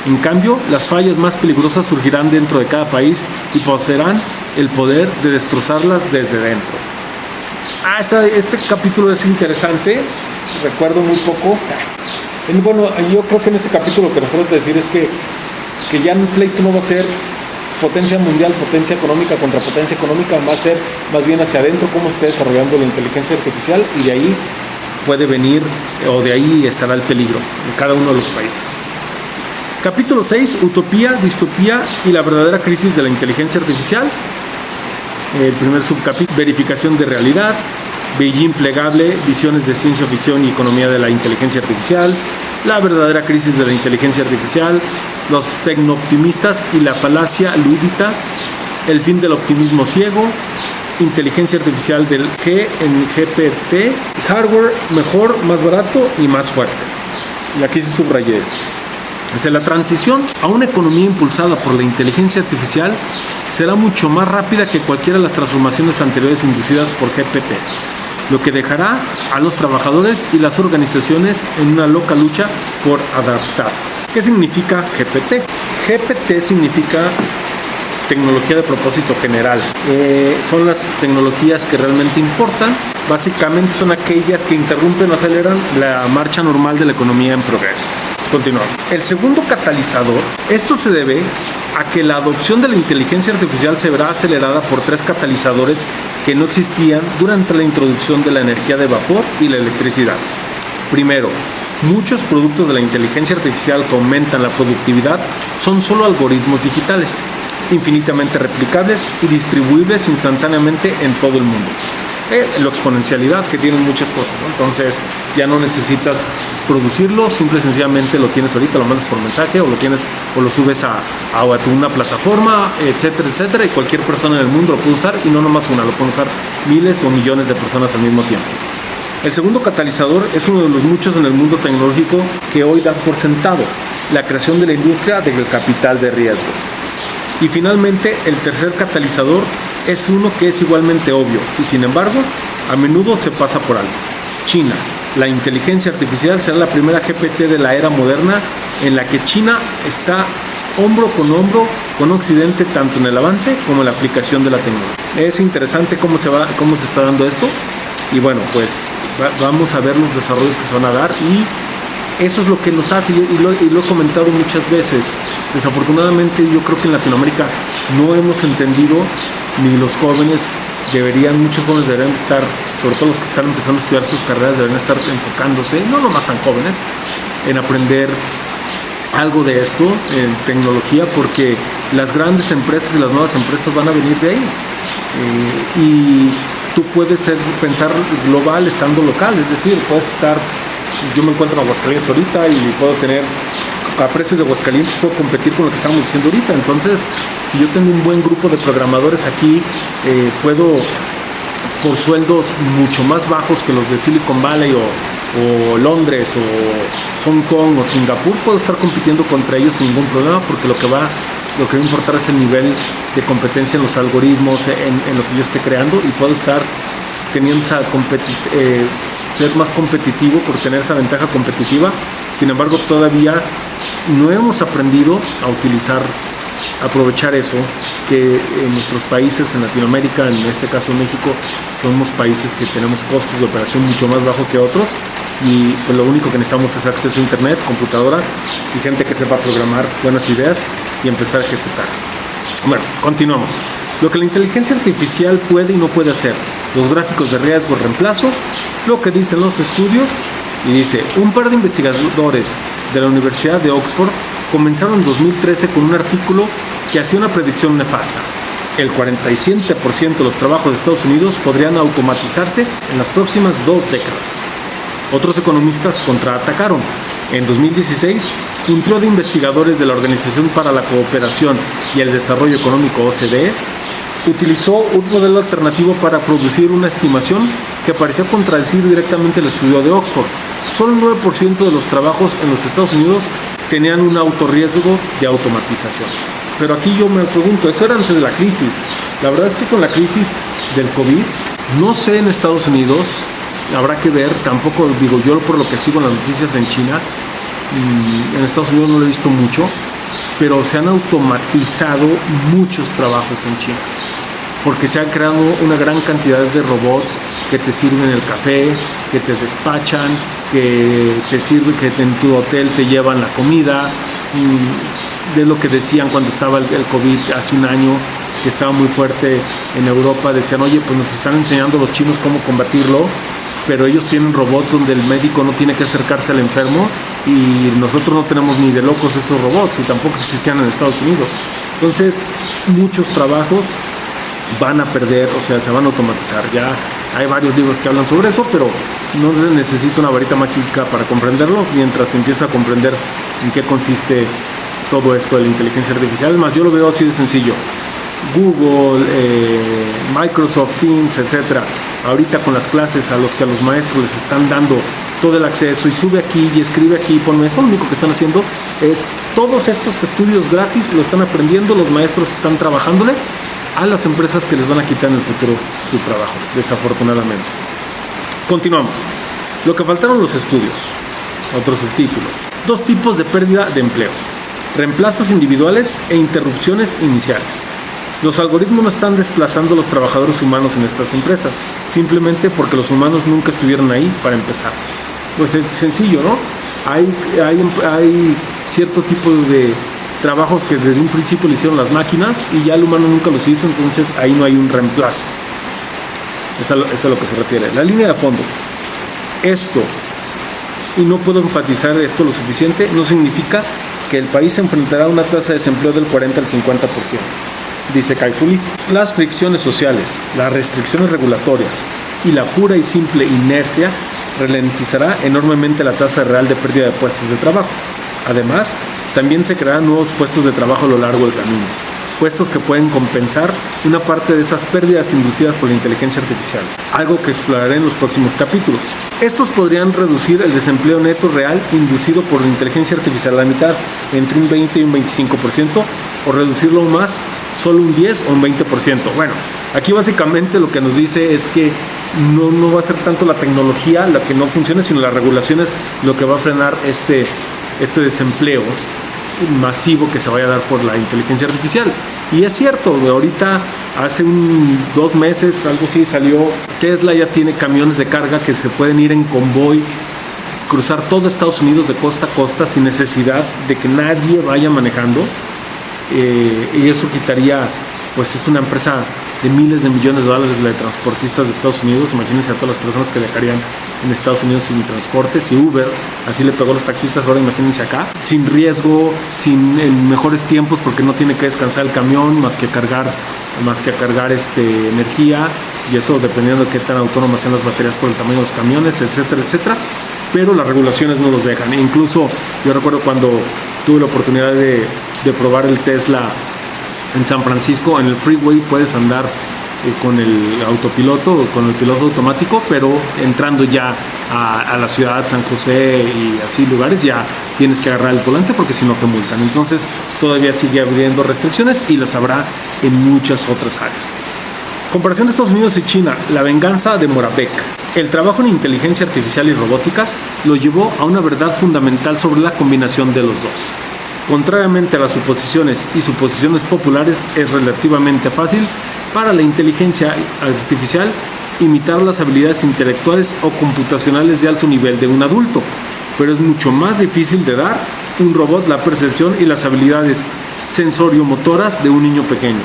En cambio, las fallas más peligrosas surgirán dentro de cada país y poseerán el poder de destrozarlas desde dentro. Este capítulo es interesante. Recuerdo muy poco. Bueno, yo creo que en este capítulo lo que nos falta decir es que ya el pleito no va a ser potencia mundial, potencia económica contra potencia económica, va a ser más bien hacia adentro cómo se está desarrollando la inteligencia artificial, y de ahí puede venir, o de ahí estará el peligro en cada uno de los países. Capítulo 6, utopía, distopía y la verdadera crisis de la inteligencia artificial. El primer subcapítulo, verificación de realidad. Beijing plegable, visiones de ciencia ficción y economía de la inteligencia artificial, la verdadera crisis de la inteligencia artificial, los tecno-optimistas y la falacia lúdica, el fin del optimismo ciego, inteligencia artificial del G en GPT, hardware mejor, más barato y más fuerte. Y aquí se subrayé. La transición a una economía impulsada por la inteligencia artificial será mucho más rápida que cualquiera de las transformaciones anteriores inducidas por GPT, lo que dejará a los trabajadores y las organizaciones en una loca lucha por adaptarse. ¿Qué significa GPT? GPT significa tecnología de propósito general. Son las tecnologías que realmente importan. Básicamente son aquellas que interrumpen o aceleran la marcha normal de la economía en progreso. Continuamos. El segundo catalizador, esto se debe a que la adopción de la inteligencia artificial se verá acelerada por tres catalizadores que no existían durante la introducción de la energía de vapor y la electricidad. Primero, muchos productos de la inteligencia artificial que aumentan la productividad son solo algoritmos digitales, infinitamente replicables y distribuibles instantáneamente en todo el mundo. La exponencialidad que tienen muchas cosas, ¿no? Entonces ya no necesitas producirlo, simple y sencillamente lo tienes ahorita, lo mandas por mensaje o lo subes a una plataforma, etcétera, etcétera, y cualquier persona en el mundo lo puede usar, y no nomás una, lo pueden usar miles o millones de personas al mismo tiempo. El segundo catalizador es uno de los muchos en el mundo tecnológico que hoy da por sentado: la creación de la industria del capital de riesgo. Y finalmente, el tercer catalizador es uno que es igualmente obvio y sin embargo a menudo se pasa por alto. China. La inteligencia artificial será la primera GPT de la era moderna en la que China está hombro con Occidente, tanto en el avance como en la aplicación de la tecnología. Es interesante cómo se está dando esto, y bueno, pues vamos a ver los desarrollos que se van a dar, y eso es lo que nos hace, y lo he comentado muchas veces. Desafortunadamente yo creo que en Latinoamérica no hemos entendido, ni los jóvenes muchos jóvenes deberían estar, sobre todo los que están empezando a estudiar sus carreras, deberían estar enfocándose, no nomás tan jóvenes, en aprender algo de esto, en tecnología, porque las grandes empresas y las nuevas empresas van a venir de ahí. Y tú puedes pensar global estando local, es decir, yo me encuentro en Aguascalientes ahorita y puedo tener, a precios de Aguascalientes puedo competir con lo que estamos diciendo ahorita. Entonces, si yo tengo un buen grupo de programadores aquí, puedo, por sueldos mucho más bajos que los de Silicon Valley o Londres o Hong Kong o Singapur, puedo estar compitiendo contra ellos sin ningún problema, porque lo que va a importar es el nivel de competencia en los algoritmos, en lo que yo esté creando, y puedo estar teniendo ser más competitivo por tener esa ventaja competitiva. Sin embargo, todavía no hemos aprendido a aprovechar eso, que en nuestros países, en Latinoamérica, en este caso México, somos países que tenemos costos de operación mucho más bajos que otros, y pues lo único que necesitamos es acceso a internet, computadora y gente que sepa programar buenas ideas y empezar a ejecutar. Bueno, continuamos. Lo que la inteligencia artificial puede y no puede hacer. Los gráficos de riesgo reemplazo, lo que dicen los estudios, y dice, un par de investigadores de la Universidad de Oxford comenzaron en 2013 con un artículo que hacía una predicción nefasta. El 47% de los trabajos de Estados Unidos podrían automatizarse en las próximas 2 décadas. Otros economistas contraatacaron. En 2016, un trío de investigadores de la Organización para la Cooperación y el Desarrollo Económico OCDE utilizó un modelo alternativo para producir una estimación que parecía contradecir directamente el estudio de Oxford. Solo un 9% de los trabajos en los Estados Unidos tenían un autorriesgo de automatización. Pero aquí yo me pregunto, eso era antes de la crisis. La verdad es que con la crisis del COVID, no sé en Estados Unidos, habrá que ver, tampoco digo yo por lo que sigo en las noticias en China, en Estados Unidos no lo he visto mucho, pero se han automatizado muchos trabajos en China, porque se han creado una gran cantidad de robots que te sirven el café, que te despachan, que te sirven, que en tu hotel te llevan la comida. De lo que decían cuando estaba el COVID hace un año, que estaba muy fuerte en Europa, decían, oye, pues nos están enseñando los chinos cómo combatirlo, pero ellos tienen robots donde el médico no tiene que acercarse al enfermo y nosotros no tenemos ni de locos esos robots y tampoco existían en Estados Unidos. Entonces, muchos trabajos van a perder, o sea, se van a automatizar. Ya hay varios libros que hablan sobre eso, pero no se necesita una varita mágica para comprenderlo mientras se empieza a comprender en qué consiste todo esto de la inteligencia artificial. Además, yo lo veo así de sencillo. Google, Microsoft Teams, etcétera. Ahorita con las clases a los maestros les están dando todo el acceso y sube aquí y escribe aquí y ponme eso, lo único que están haciendo es todos estos estudios gratis, lo están aprendiendo, los maestros están trabajándole a las empresas que les van a quitar en el futuro su trabajo, desafortunadamente. Continuamos. Lo que faltaron los estudios. Otro subtítulo. 2 tipos de pérdida de empleo. Reemplazos individuales e interrupciones iniciales. Los algoritmos no están desplazando a los trabajadores humanos en estas empresas, simplemente porque los humanos nunca estuvieron ahí para empezar. Pues es sencillo, ¿no? Hay cierto tipo de trabajos que desde un principio lo hicieron las máquinas y ya el humano nunca los hizo, entonces ahí no hay un reemplazo. Es a lo que se refiere. La línea de fondo. Esto, y no puedo enfatizar esto lo suficiente, no significa que el país se enfrentará a una tasa de desempleo del 40 al 50%. Dice Caifuli, las fricciones sociales, las restricciones regulatorias y la pura y simple inercia ralentizará enormemente la tasa real de pérdida de puestos de trabajo. Además, también se crearán nuevos puestos de trabajo a lo largo del camino, puestos que pueden compensar una parte de esas pérdidas inducidas por la inteligencia artificial, algo que exploraré en los próximos capítulos. Estos podrían reducir el desempleo neto real inducido por la inteligencia artificial a la mitad, entre un 20 y un 25%, o reducirlo más, solo un 10 o un 20%. Bueno, aquí básicamente lo que nos dice es que no va a ser tanto la tecnología la que no funcione, sino las regulaciones lo que va a frenar este desempleo masivo que se vaya a dar por la inteligencia artificial. Y es cierto, ahorita hace 2 meses, algo así, salió Tesla, ya tiene camiones de carga que se pueden ir en convoy, cruzar todo Estados Unidos de costa a costa sin necesidad de que nadie vaya manejando. Y eso quitaría, pues es una empresa de miles de millones de dólares de transportistas de Estados Unidos. Imagínense a todas las personas que dejarían en Estados Unidos sin transportes, y Uber, así le pegó a los taxistas, ahora imagínense acá, sin riesgo, en mejores tiempos, porque no tiene que descansar el camión más que cargar energía, y eso dependiendo de qué tan autónomas sean las baterías por el tamaño de los camiones, etcétera, etcétera. Pero las regulaciones no los dejan. Incluso yo recuerdo cuando tuve la oportunidad de probar el Tesla en San Francisco, en el freeway puedes andar con el autopiloto, con el piloto automático, pero entrando ya a la ciudad, San José y así lugares, ya tienes que agarrar el volante porque si no te multan. Entonces todavía sigue habiendo restricciones y las habrá en muchas otras áreas. Comparación de Estados Unidos y China, la venganza de Moravec. El trabajo en inteligencia artificial y robóticas lo llevó a una verdad fundamental sobre la combinación de los dos. Contrariamente a las suposiciones y suposiciones populares, es relativamente fácil para la inteligencia artificial imitar las habilidades intelectuales o computacionales de alto nivel de un adulto, pero es mucho más difícil de dar un robot la percepción y las habilidades sensoriomotoras de un niño pequeño.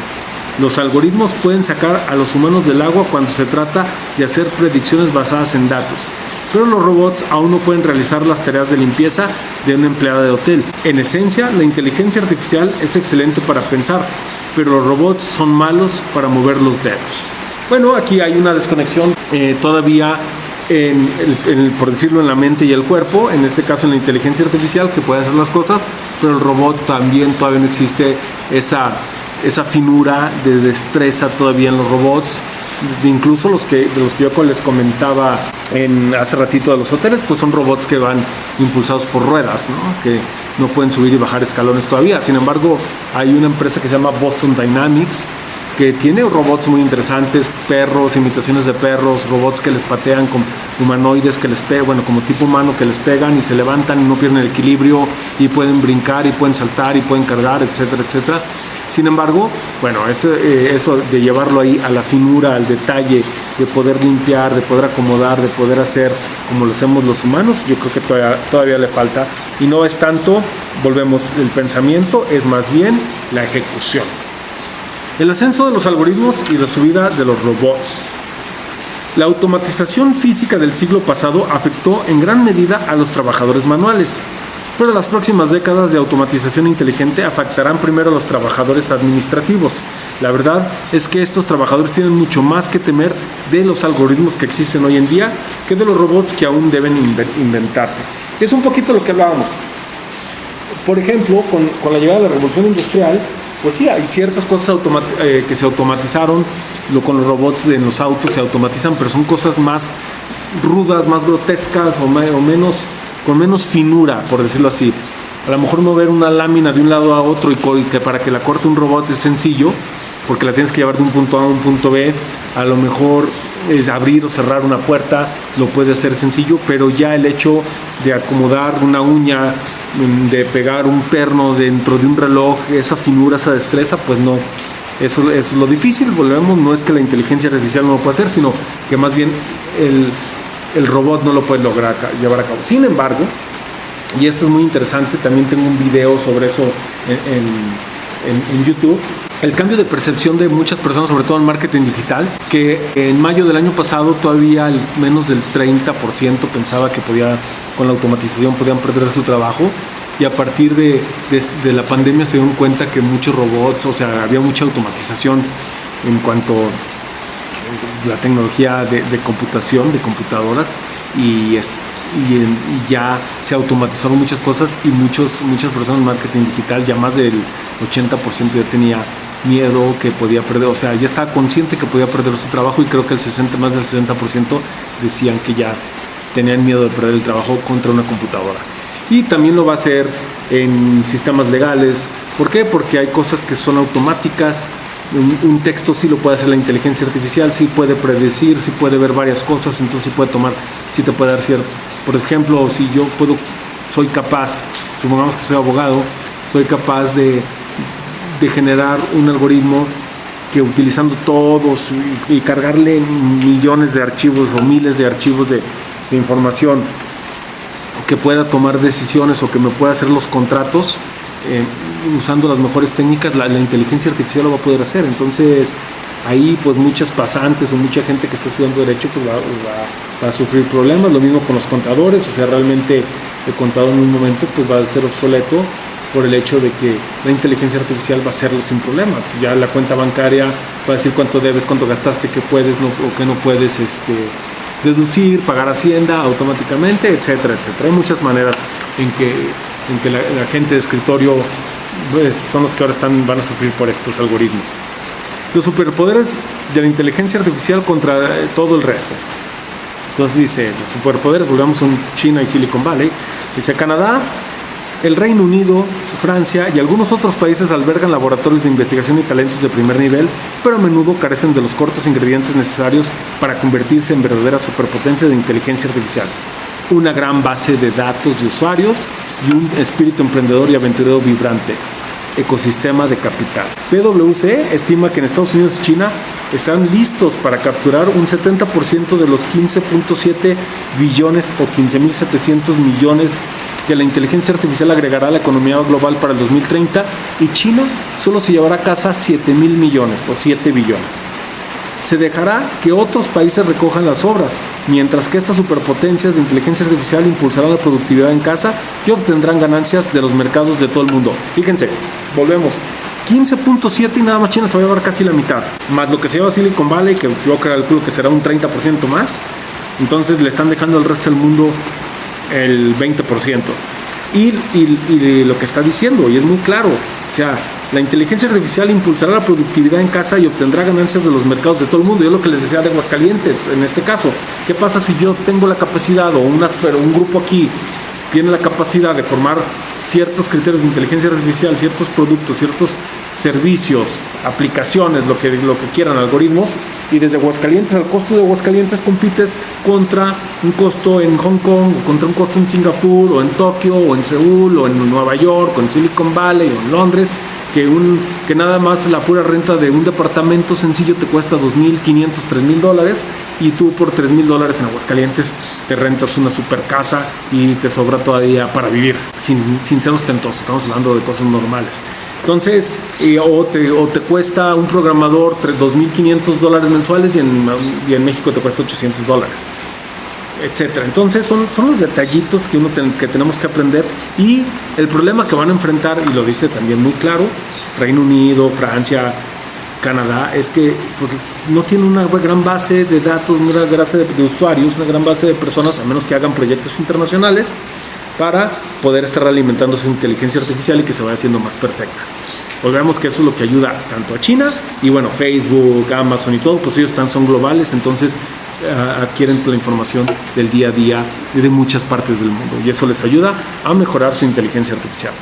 Los algoritmos pueden sacar a los humanos del agua cuando se trata de hacer predicciones basadas en datos, pero los robots aún no pueden realizar las tareas de limpieza de una empleada de hotel. En esencia, la inteligencia artificial es excelente para pensar, pero los robots son malos para mover los dedos. Bueno, aquí hay una desconexión todavía por decirlo, en la mente y el cuerpo, en este caso en la inteligencia artificial, que puede hacer las cosas, pero el robot también todavía no existe esa finura de destreza todavía en los robots. Incluso de los que yo les comentaba hace ratito de los hoteles, pues son robots que van impulsados por ruedas, ¿no? Que no pueden subir y bajar escalones todavía. Sin embargo, hay una empresa que se llama Boston Dynamics, que tiene robots muy interesantes, perros, imitaciones de perros, robots que les patean con humanoides que les pegan, bueno, como tipo humano, que les pegan y se levantan y no pierden el equilibrio y pueden brincar y pueden saltar y pueden cargar, etcétera, etcétera. Sin embargo, bueno, eso de llevarlo ahí a la finura, al detalle, de poder limpiar, de poder acomodar, de poder hacer como lo hacemos los humanos, yo creo que todavía le falta. Y no es tanto, volvemos, el pensamiento, es más bien la ejecución. El ascenso de los algoritmos y la subida de los robots. La automatización física del siglo pasado afectó en gran medida a los trabajadores manuales, pero las próximas décadas de automatización inteligente afectarán primero a los trabajadores administrativos. La verdad es que estos trabajadores tienen mucho más que temer de los algoritmos que existen hoy en día que de los robots que aún deben inventarse. Es un poquito lo que hablábamos. Por ejemplo, con la llegada de la revolución industrial, pues sí, hay ciertas cosas que se automatizaron, con los robots en los autos se automatizan, pero son cosas más rudas, más grotescas o menos, con menos finura, por decirlo así. A lo mejor mover una lámina de un lado a otro y que para que la corte un robot es sencillo, porque la tienes que llevar de un punto A a un punto B. A lo mejor es abrir o cerrar una puerta, lo puede hacer sencillo, pero ya el hecho de acomodar una uña, de pegar un perno dentro de un reloj, esa finura, esa destreza, pues no. Eso es lo difícil, volvemos, no es que la inteligencia artificial no lo pueda hacer, sino que más bien el robot no lo puede lograr llevar a cabo. Sin embargo, y esto es muy interesante, también tengo un video sobre eso en YouTube, el cambio de percepción de muchas personas, sobre todo en marketing digital, que en mayo del año pasado todavía menos del 30% pensaba que con la automatización podían perder su trabajo, y a partir de la pandemia se dieron cuenta que muchos robots, o sea, había mucha automatización en cuanto a la tecnología de computación, de computadoras, y ya se automatizaron muchas cosas, y muchas personas en marketing digital, ya más del 80% ya tenía miedo que podía perder, o sea, ya estaba consciente que podía perder su trabajo, y creo que más del 60% decían que ya tenían miedo de perder el trabajo contra una computadora. Y también lo va a hacer en sistemas legales. ¿Por qué? Porque hay cosas que son automáticas. Un texto sí lo puede hacer la inteligencia artificial, sí puede predecir, sí puede ver varias cosas, entonces sí te puede dar cierto. Por ejemplo, si yo soy capaz, supongamos que soy abogado, soy capaz de generar un algoritmo que, utilizando todos y cargarle millones de archivos o miles de archivos de información, que pueda tomar decisiones o que me pueda hacer los contratos usando las mejores técnicas, la inteligencia artificial lo va a poder hacer. Entonces ahí pues muchas pasantes o mucha gente que está estudiando derecho pues va a sufrir problemas. Lo mismo con los contadores, o sea, realmente el contador en un momento pues va a ser obsoleto por el hecho de que la inteligencia artificial va a hacerlo sin problemas. Ya la cuenta bancaria va a decir cuánto debes, cuánto gastaste, qué puedes o qué no puedes deducir, pagar Hacienda automáticamente, etcétera, etcétera. Hay muchas maneras en que la gente de escritorio pues, son los que ahora van a sufrir por estos algoritmos. Los superpoderes de la inteligencia artificial contra todo el resto. Entonces dice, los superpoderes, volvamos a China y Silicon Valley. Dice, Canadá, el Reino Unido, Francia y algunos otros países albergan laboratorios de investigación y talentos de primer nivel, pero a menudo carecen de los cortos ingredientes necesarios para convertirse en verdadera superpotencia de inteligencia artificial. Una gran base de datos de usuarios y un espíritu emprendedor y aventurero vibrante. Ecosistema de capital. PwC estima que en Estados Unidos y China están listos para capturar un 70% de los 15.7 billones o 15.700 millones que la inteligencia artificial agregará a la economía global para el 2030 y China solo se llevará a casa 7,000 millones o 7 billones. Se dejará que otros países recojan las obras, mientras que estas superpotencias de inteligencia artificial impulsarán la productividad en casa y obtendrán ganancias de los mercados de todo el mundo. Fíjense, volvemos. 15.7 y nada más China se va a llevar casi la mitad, más lo que se lleva Silicon Valley, que yo calculo que será un 30% más. Entonces le están dejando al resto del mundo el 20%. Y lo que está diciendo, y es muy claro, o sea, la inteligencia artificial impulsará la productividad en casa y obtendrá ganancias de los mercados de todo el mundo. Yo lo que les decía de Aguascalientes, en este caso, ¿qué pasa si yo tengo la capacidad o un grupo aquí tiene la capacidad de formar ciertos criterios de inteligencia artificial, ciertos productos, ciertos servicios, aplicaciones, lo que quieran, algoritmos, y desde Aguascalientes, al costo de Aguascalientes compites contra un costo en Hong Kong, o contra un costo en Singapur, o en Tokio, o en Seúl, o en Nueva York, o en Silicon Valley, o en Londres, que nada más la pura renta de un departamento sencillo te cuesta $2,500, $3,000, y tú por $3,000 en Aguascalientes te rentas una super casa y te sobra todavía para vivir, sin ser ostentoso. Estamos hablando de cosas normales. Entonces, o te cuesta un programador $2,500 mensuales y en México te cuesta $800, etcétera. Entonces son los detallitos que tenemos que aprender, y el problema que van a enfrentar, y lo dice también muy claro Reino Unido, Francia, Canadá, es que pues, no tienen una gran base de datos, una gran base de usuarios, una gran base de personas, a menos que hagan proyectos internacionales para poder estar alimentando su inteligencia artificial y que se vaya haciendo más perfecta. Volvemos que eso es lo que ayuda tanto a China, y bueno, Facebook, Amazon y todo, pues ellos son globales, entonces adquieren la información del día a día de muchas partes del mundo, y eso les ayuda a mejorar su inteligencia artificial.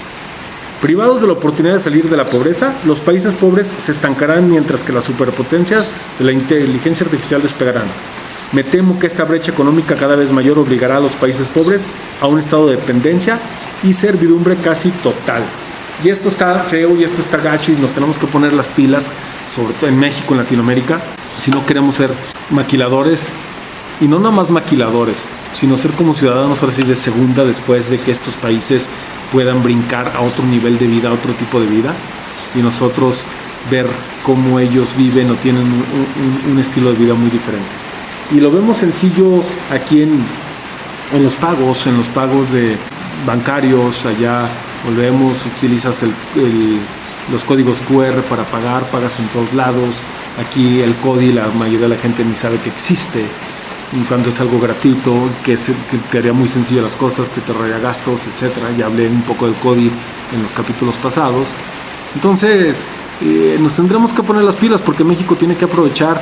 Privados de la oportunidad de salir de la pobreza, los países pobres se estancarán mientras que las superpotencias de la inteligencia artificial despegarán. Me temo que esta brecha económica cada vez mayor obligará a los países pobres a un estado de dependencia y servidumbre casi total. Y esto está feo y esto está gacho, y nos tenemos que poner las pilas, sobre todo en México, en Latinoamérica, si no queremos ser maquiladores, y no nada más maquiladores, sino ser como ciudadanos ahora sí de segunda, después de que estos países puedan brincar a otro nivel de vida, a otro tipo de vida, y nosotros ver cómo ellos viven o tienen un estilo de vida muy diferente. Y lo vemos sencillo aquí en los pagos de bancarios. Allá volvemos, utilizas los códigos QR para pagar, pagas en todos lados. Aquí el CODI, la mayoría de la gente ni sabe que existe, y cuando es algo gratuito, que te haría muy sencillo las cosas, que te ahorraría gastos, etcétera. Ya hablé un poco del CODI en los capítulos pasados. Entonces, nos tendremos que poner las pilas, porque México tiene que aprovechar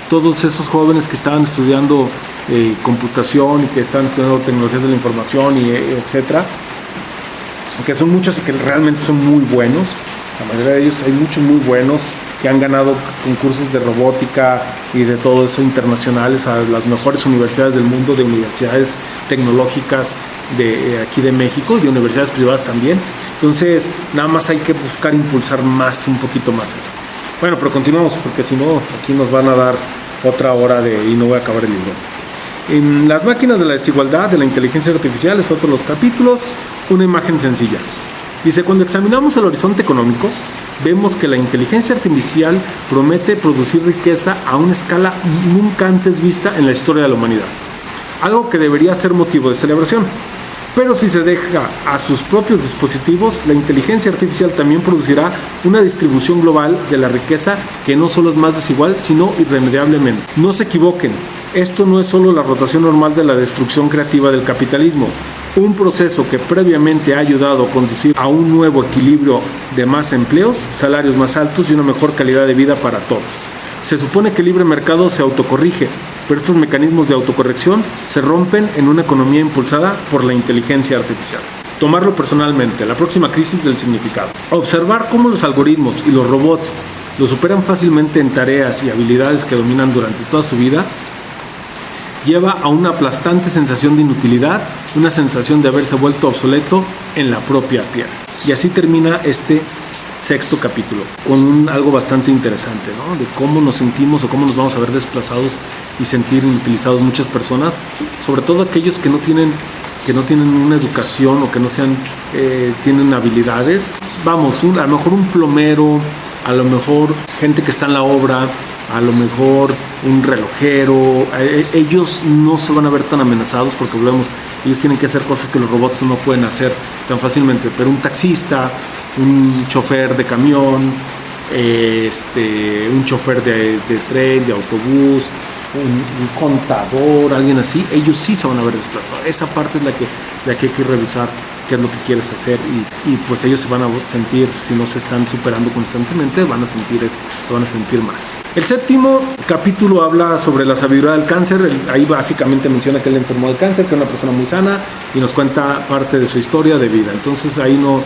todos esos jóvenes que estaban estudiando computación y que están estudiando tecnologías de la información, y etcétera, que son muchos y que realmente son muy buenos. La mayoría de ellos, hay muchos muy buenos que han ganado concursos de robótica y de todo eso internacionales a las mejores universidades del mundo, de universidades tecnológicas de aquí de México, de universidades privadas también. Entonces, nada más hay que buscar impulsar un poquito más eso. Bueno, pero continuamos, porque si no, aquí nos van a dar otra hora y no voy a acabar el libro. En las máquinas de la desigualdad de la inteligencia artificial, es otro de los capítulos, una imagen sencilla. Dice, cuando examinamos el horizonte económico, vemos que la inteligencia artificial promete producir riqueza a una escala nunca antes vista en la historia de la humanidad. Algo que debería ser motivo de celebración. Pero si se deja a sus propios dispositivos, la inteligencia artificial también producirá una distribución global de la riqueza que no solo es más desigual, sino irremediablemente. No se equivoquen, esto no es solo la rotación normal de la destrucción creativa del capitalismo, un proceso que previamente ha ayudado a conducir a un nuevo equilibrio de más empleos, salarios más altos y una mejor calidad de vida para todos. Se supone que el libre mercado se autocorrige, pero estos mecanismos de autocorrección se rompen en una economía impulsada por la inteligencia artificial. Tomarlo personalmente, la próxima crisis del significado. Observar cómo los algoritmos y los robots lo superan fácilmente en tareas y habilidades que dominan durante toda su vida, lleva a una aplastante sensación de inutilidad, una sensación de haberse vuelto obsoleto en la propia piel. Y así termina este sexto capítulo, con algo bastante interesante, ¿no? De cómo nos sentimos o cómo nos vamos a ver desplazados y sentir inutilizados muchas personas, sobre todo aquellos que no tienen que no tienen una educación o que no tienen habilidades. Vamos, a lo mejor un plomero, a lo mejor gente que está en la obra, a lo mejor un relojero, ellos no se van a ver tan amenazados porque ellos tienen que hacer cosas que los robots no pueden hacer tan fácilmente, pero un taxista, un chofer de camión, un chofer de tren, de autobús, un contador, alguien así, ellos sí se van a ver desplazados. Esa parte es la que hay que revisar qué es lo que quieres hacer y pues ellos se van a sentir, si no se están superando constantemente, se van a sentir más. El séptimo capítulo habla sobre la sabiduría del cáncer. Ahí básicamente menciona que él enfermó de cáncer, que es una persona muy sana y nos cuenta parte de su historia de vida. Entonces ahí no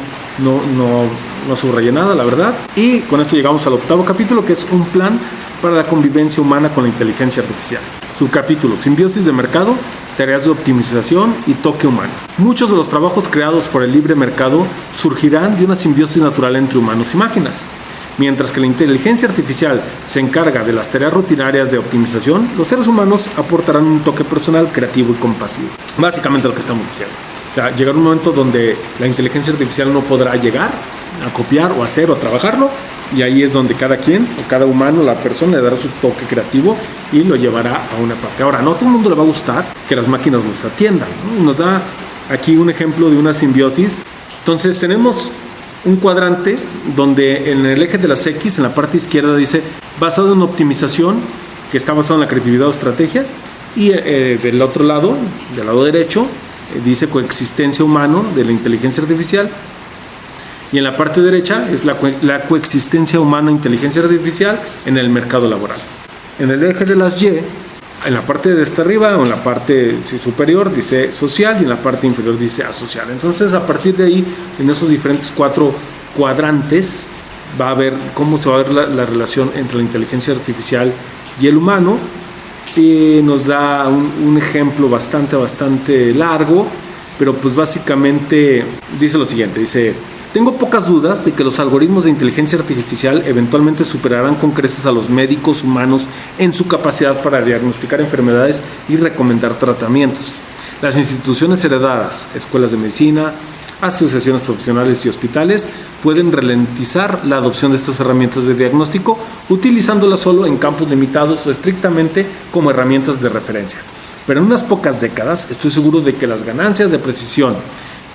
subrayé nada, la verdad. Y con esto llegamos al octavo capítulo, que es un plan para la convivencia humana con la inteligencia artificial. Subcapítulo: simbiosis de mercado, tareas de optimización y toque humano. Muchos de los trabajos creados por el libre mercado surgirán de una simbiosis natural entre humanos y máquinas. Mientras que la inteligencia artificial se encarga de las tareas rutinarias de optimización, los seres humanos aportarán un toque personal, creativo y compasivo. Básicamente lo que estamos diciendo. O sea, llegará un momento donde la inteligencia artificial no podrá llegar a copiar o hacer o a trabajarlo, y ahí es donde cada quien o cada humano, la persona, le dará su toque creativo y lo llevará a una parte. Ahora, no a todo el mundo le va a gustar que las máquinas nos atiendan, ¿no? Nos da aquí un ejemplo de una simbiosis. Entonces tenemos un cuadrante donde en el eje de las X, en la parte izquierda, dice basado en optimización, que está basado en la creatividad o estrategia, y del otro lado, del lado derecho, dice coexistencia humano de la inteligencia artificial. Y en la parte derecha es la coexistencia humana-inteligencia artificial en el mercado laboral. En el eje de las Y, en la parte de esta arriba o en la parte superior dice social y en la parte inferior dice asocial. Entonces, a partir de ahí, en esos diferentes 4 cuadrantes, va a ver cómo se va a ver la relación entre la inteligencia artificial y el humano. Y nos da un ejemplo bastante largo, pero pues básicamente dice lo siguiente, dice: tengo pocas dudas de que los algoritmos de inteligencia artificial eventualmente superarán con creces a los médicos humanos en su capacidad para diagnosticar enfermedades y recomendar tratamientos. Las instituciones heredadas, escuelas de medicina, asociaciones profesionales y hospitales pueden ralentizar la adopción de estas herramientas de diagnóstico utilizándolas solo en campos limitados o estrictamente como herramientas de referencia. Pero en unas pocas décadas estoy seguro de que las ganancias de precisión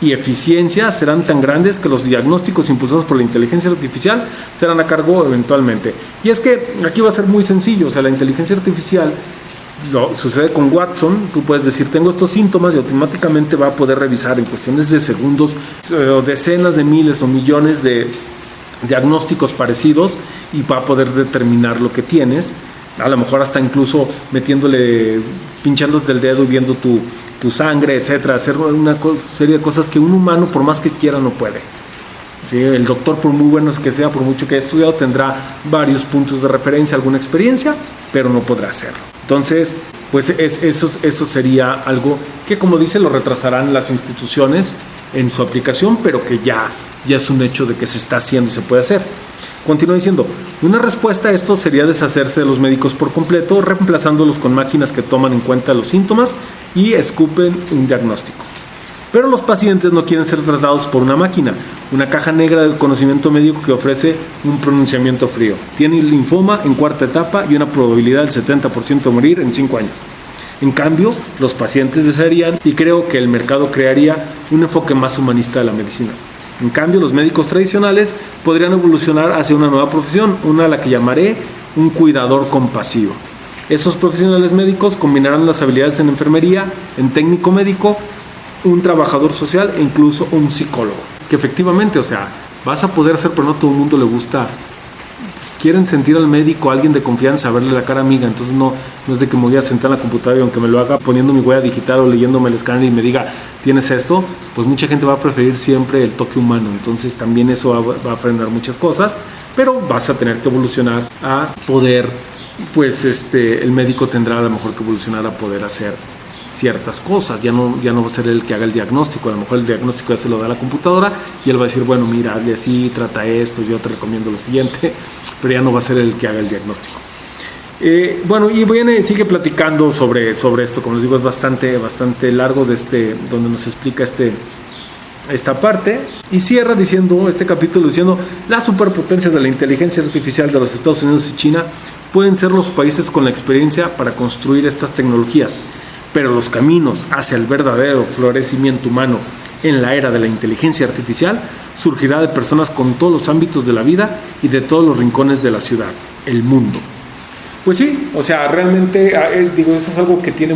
y eficiencia serán tan grandes que los diagnósticos impulsados por la inteligencia artificial serán a cargo eventualmente. Y es que aquí va a ser muy sencillo, o sea, la inteligencia artificial, sucede con Watson, tú puedes decir tengo estos síntomas y automáticamente va a poder revisar en cuestiones de segundos decenas de miles o millones de diagnósticos parecidos y va a poder determinar lo que tienes, a lo mejor hasta incluso pinchándote el dedo y viendo tu sangre, etcétera, hacer una serie de cosas que un humano, por más que quiera, no puede. ¿Sí? El doctor, por muy bueno que sea, por mucho que haya estudiado, tendrá varios puntos de referencia, alguna experiencia, pero no podrá hacerlo. Entonces, pues eso sería algo que, como dice, lo retrasarán las instituciones en su aplicación, pero que ya es un hecho de que se está haciendo y se puede hacer. Continúa diciendo, una respuesta a esto sería deshacerse de los médicos por completo, reemplazándolos con máquinas que toman en cuenta los síntomas y escupen un diagnóstico. Pero los pacientes no quieren ser tratados por una máquina, una caja negra del conocimiento médico que ofrece un pronunciamiento frío. Tiene linfoma en 4ª etapa y una probabilidad del 70% de morir en 5 años. En cambio, los pacientes desearían, y creo que el mercado crearía, un enfoque más humanista de la medicina. En cambio, los médicos tradicionales podrían evolucionar hacia una nueva profesión, una a la que llamaré un cuidador compasivo. Esos profesionales médicos combinarán las habilidades en enfermería, en técnico médico, un trabajador social e incluso un psicólogo. Que efectivamente, o sea, vas a poder hacer, pero no a todo el mundo le gusta. Quieren sentir al médico, a alguien de confianza, verle la cara amiga. Entonces no es de que me voy a sentar en la computadora y aunque me lo haga poniendo mi huella digital o leyéndome el escáner y me diga, ¿tienes esto? Pues mucha gente va a preferir siempre el toque humano. Entonces también eso va a frenar muchas cosas, pero vas a tener que evolucionar a poder, pues el médico tendrá a lo mejor que evolucionar a poder hacer ciertas cosas. Ya no va a ser el que haga el diagnóstico, a lo mejor el diagnóstico ya se lo da a la computadora y él va a decir, bueno, mira, hazle así, trata esto, yo te recomiendo lo siguiente, pero ya no va a ser el que haga el diagnóstico. Bueno, y sigue platicando sobre esto. Como les digo, es bastante largo donde nos explica esta parte, y cierra diciendo este capítulo diciendo: las superpotencias de la inteligencia artificial de los Estados Unidos y China pueden ser los países con la experiencia para construir estas tecnologías, pero los caminos hacia el verdadero florecimiento humano en la era de la inteligencia artificial surgirá de personas con todos los ámbitos de la vida y de todos los rincones de la ciudad, el mundo. Pues sí, o sea, realmente eso es algo que tiene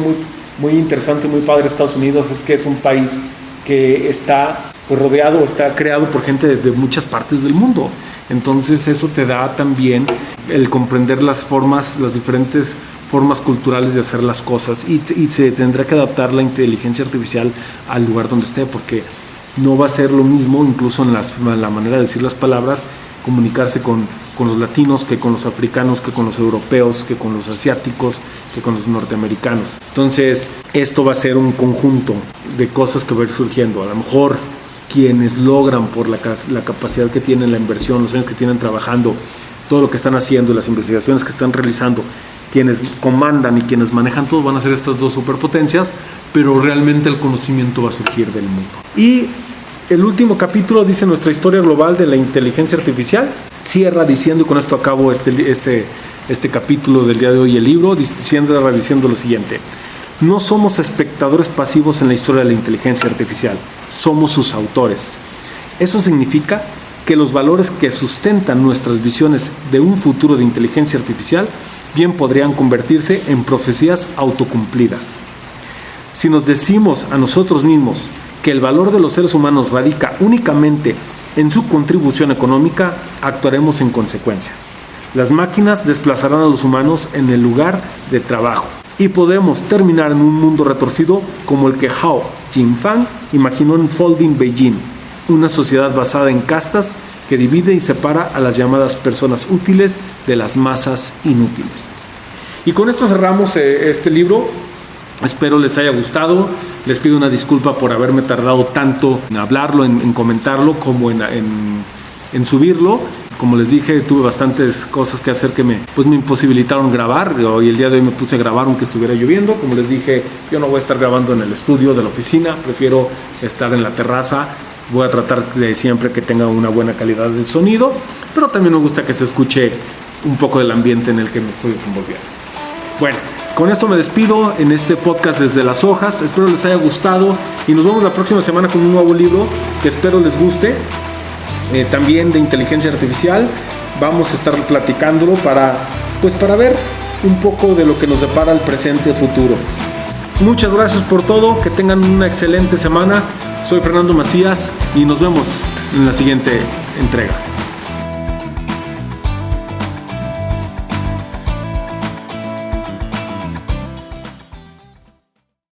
muy interesante, muy padre Estados Unidos, es que es un país que está rodeado, está creado por gente de muchas partes del mundo. Entonces eso te da también el comprender las diferentes formas culturales de hacer las cosas, y se tendrá que adaptar la inteligencia artificial al lugar donde esté, porque no va a ser lo mismo, incluso en la manera de decir las palabras, comunicarse con los latinos, que con los africanos, que con los europeos, que con los asiáticos, que con los norteamericanos. Entonces, esto va a ser un conjunto de cosas que va a ir surgiendo. A lo mejor quienes logran, por la capacidad que tienen, la inversión, los años que tienen trabajando, todo lo que están haciendo, las investigaciones que están realizando, quienes comandan y quienes manejan todo, van a ser estas dos superpotencias, pero realmente el conocimiento va a surgir del mundo. Y el último capítulo dice: nuestra historia global de la inteligencia artificial. Cierra diciendo, y con esto acabo este capítulo del día de hoy, el libro, diciendo lo siguiente: no somos espectadores pasivos en la historia de la inteligencia artificial, somos sus autores. Eso significa que los valores que sustentan nuestras visiones de un futuro de inteligencia artificial bien podrían convertirse en profecías autocumplidas. Si nos decimos a nosotros mismos que el valor de los seres humanos radica únicamente en su contribución económica, actuaremos en consecuencia. Las máquinas desplazarán a los humanos en el lugar de trabajo, y podemos terminar en un mundo retorcido como el que Hao Jinfang imaginó en Folding Beijing, una sociedad basada en castas que divide y separa a las llamadas personas útiles de las masas inútiles. Y con esto cerramos este libro. Espero les haya gustado. Les pido una disculpa por haberme tardado tanto en hablarlo, en comentarlo, como en subirlo. Como les dije, tuve bastantes cosas que hacer que me imposibilitaron grabar. Y el día de hoy me puse a grabar aunque estuviera lloviendo. Como les dije, yo no voy a estar grabando en el estudio de la oficina. Prefiero estar en la terraza. Voy a tratar de siempre que tenga una buena calidad de sonido, pero también me gusta que se escuche un poco del ambiente en el que me estoy desenvolviendo. Bueno, con esto me despido en este podcast desde las hojas. Espero les haya gustado y nos vemos la próxima semana con un nuevo libro que espero les guste, también de inteligencia artificial. Vamos a estar platicándolo para ver un poco de lo que nos depara el presente y futuro. Muchas gracias por todo, que tengan una excelente semana. Soy Fernando Macías y nos vemos en la siguiente entrega.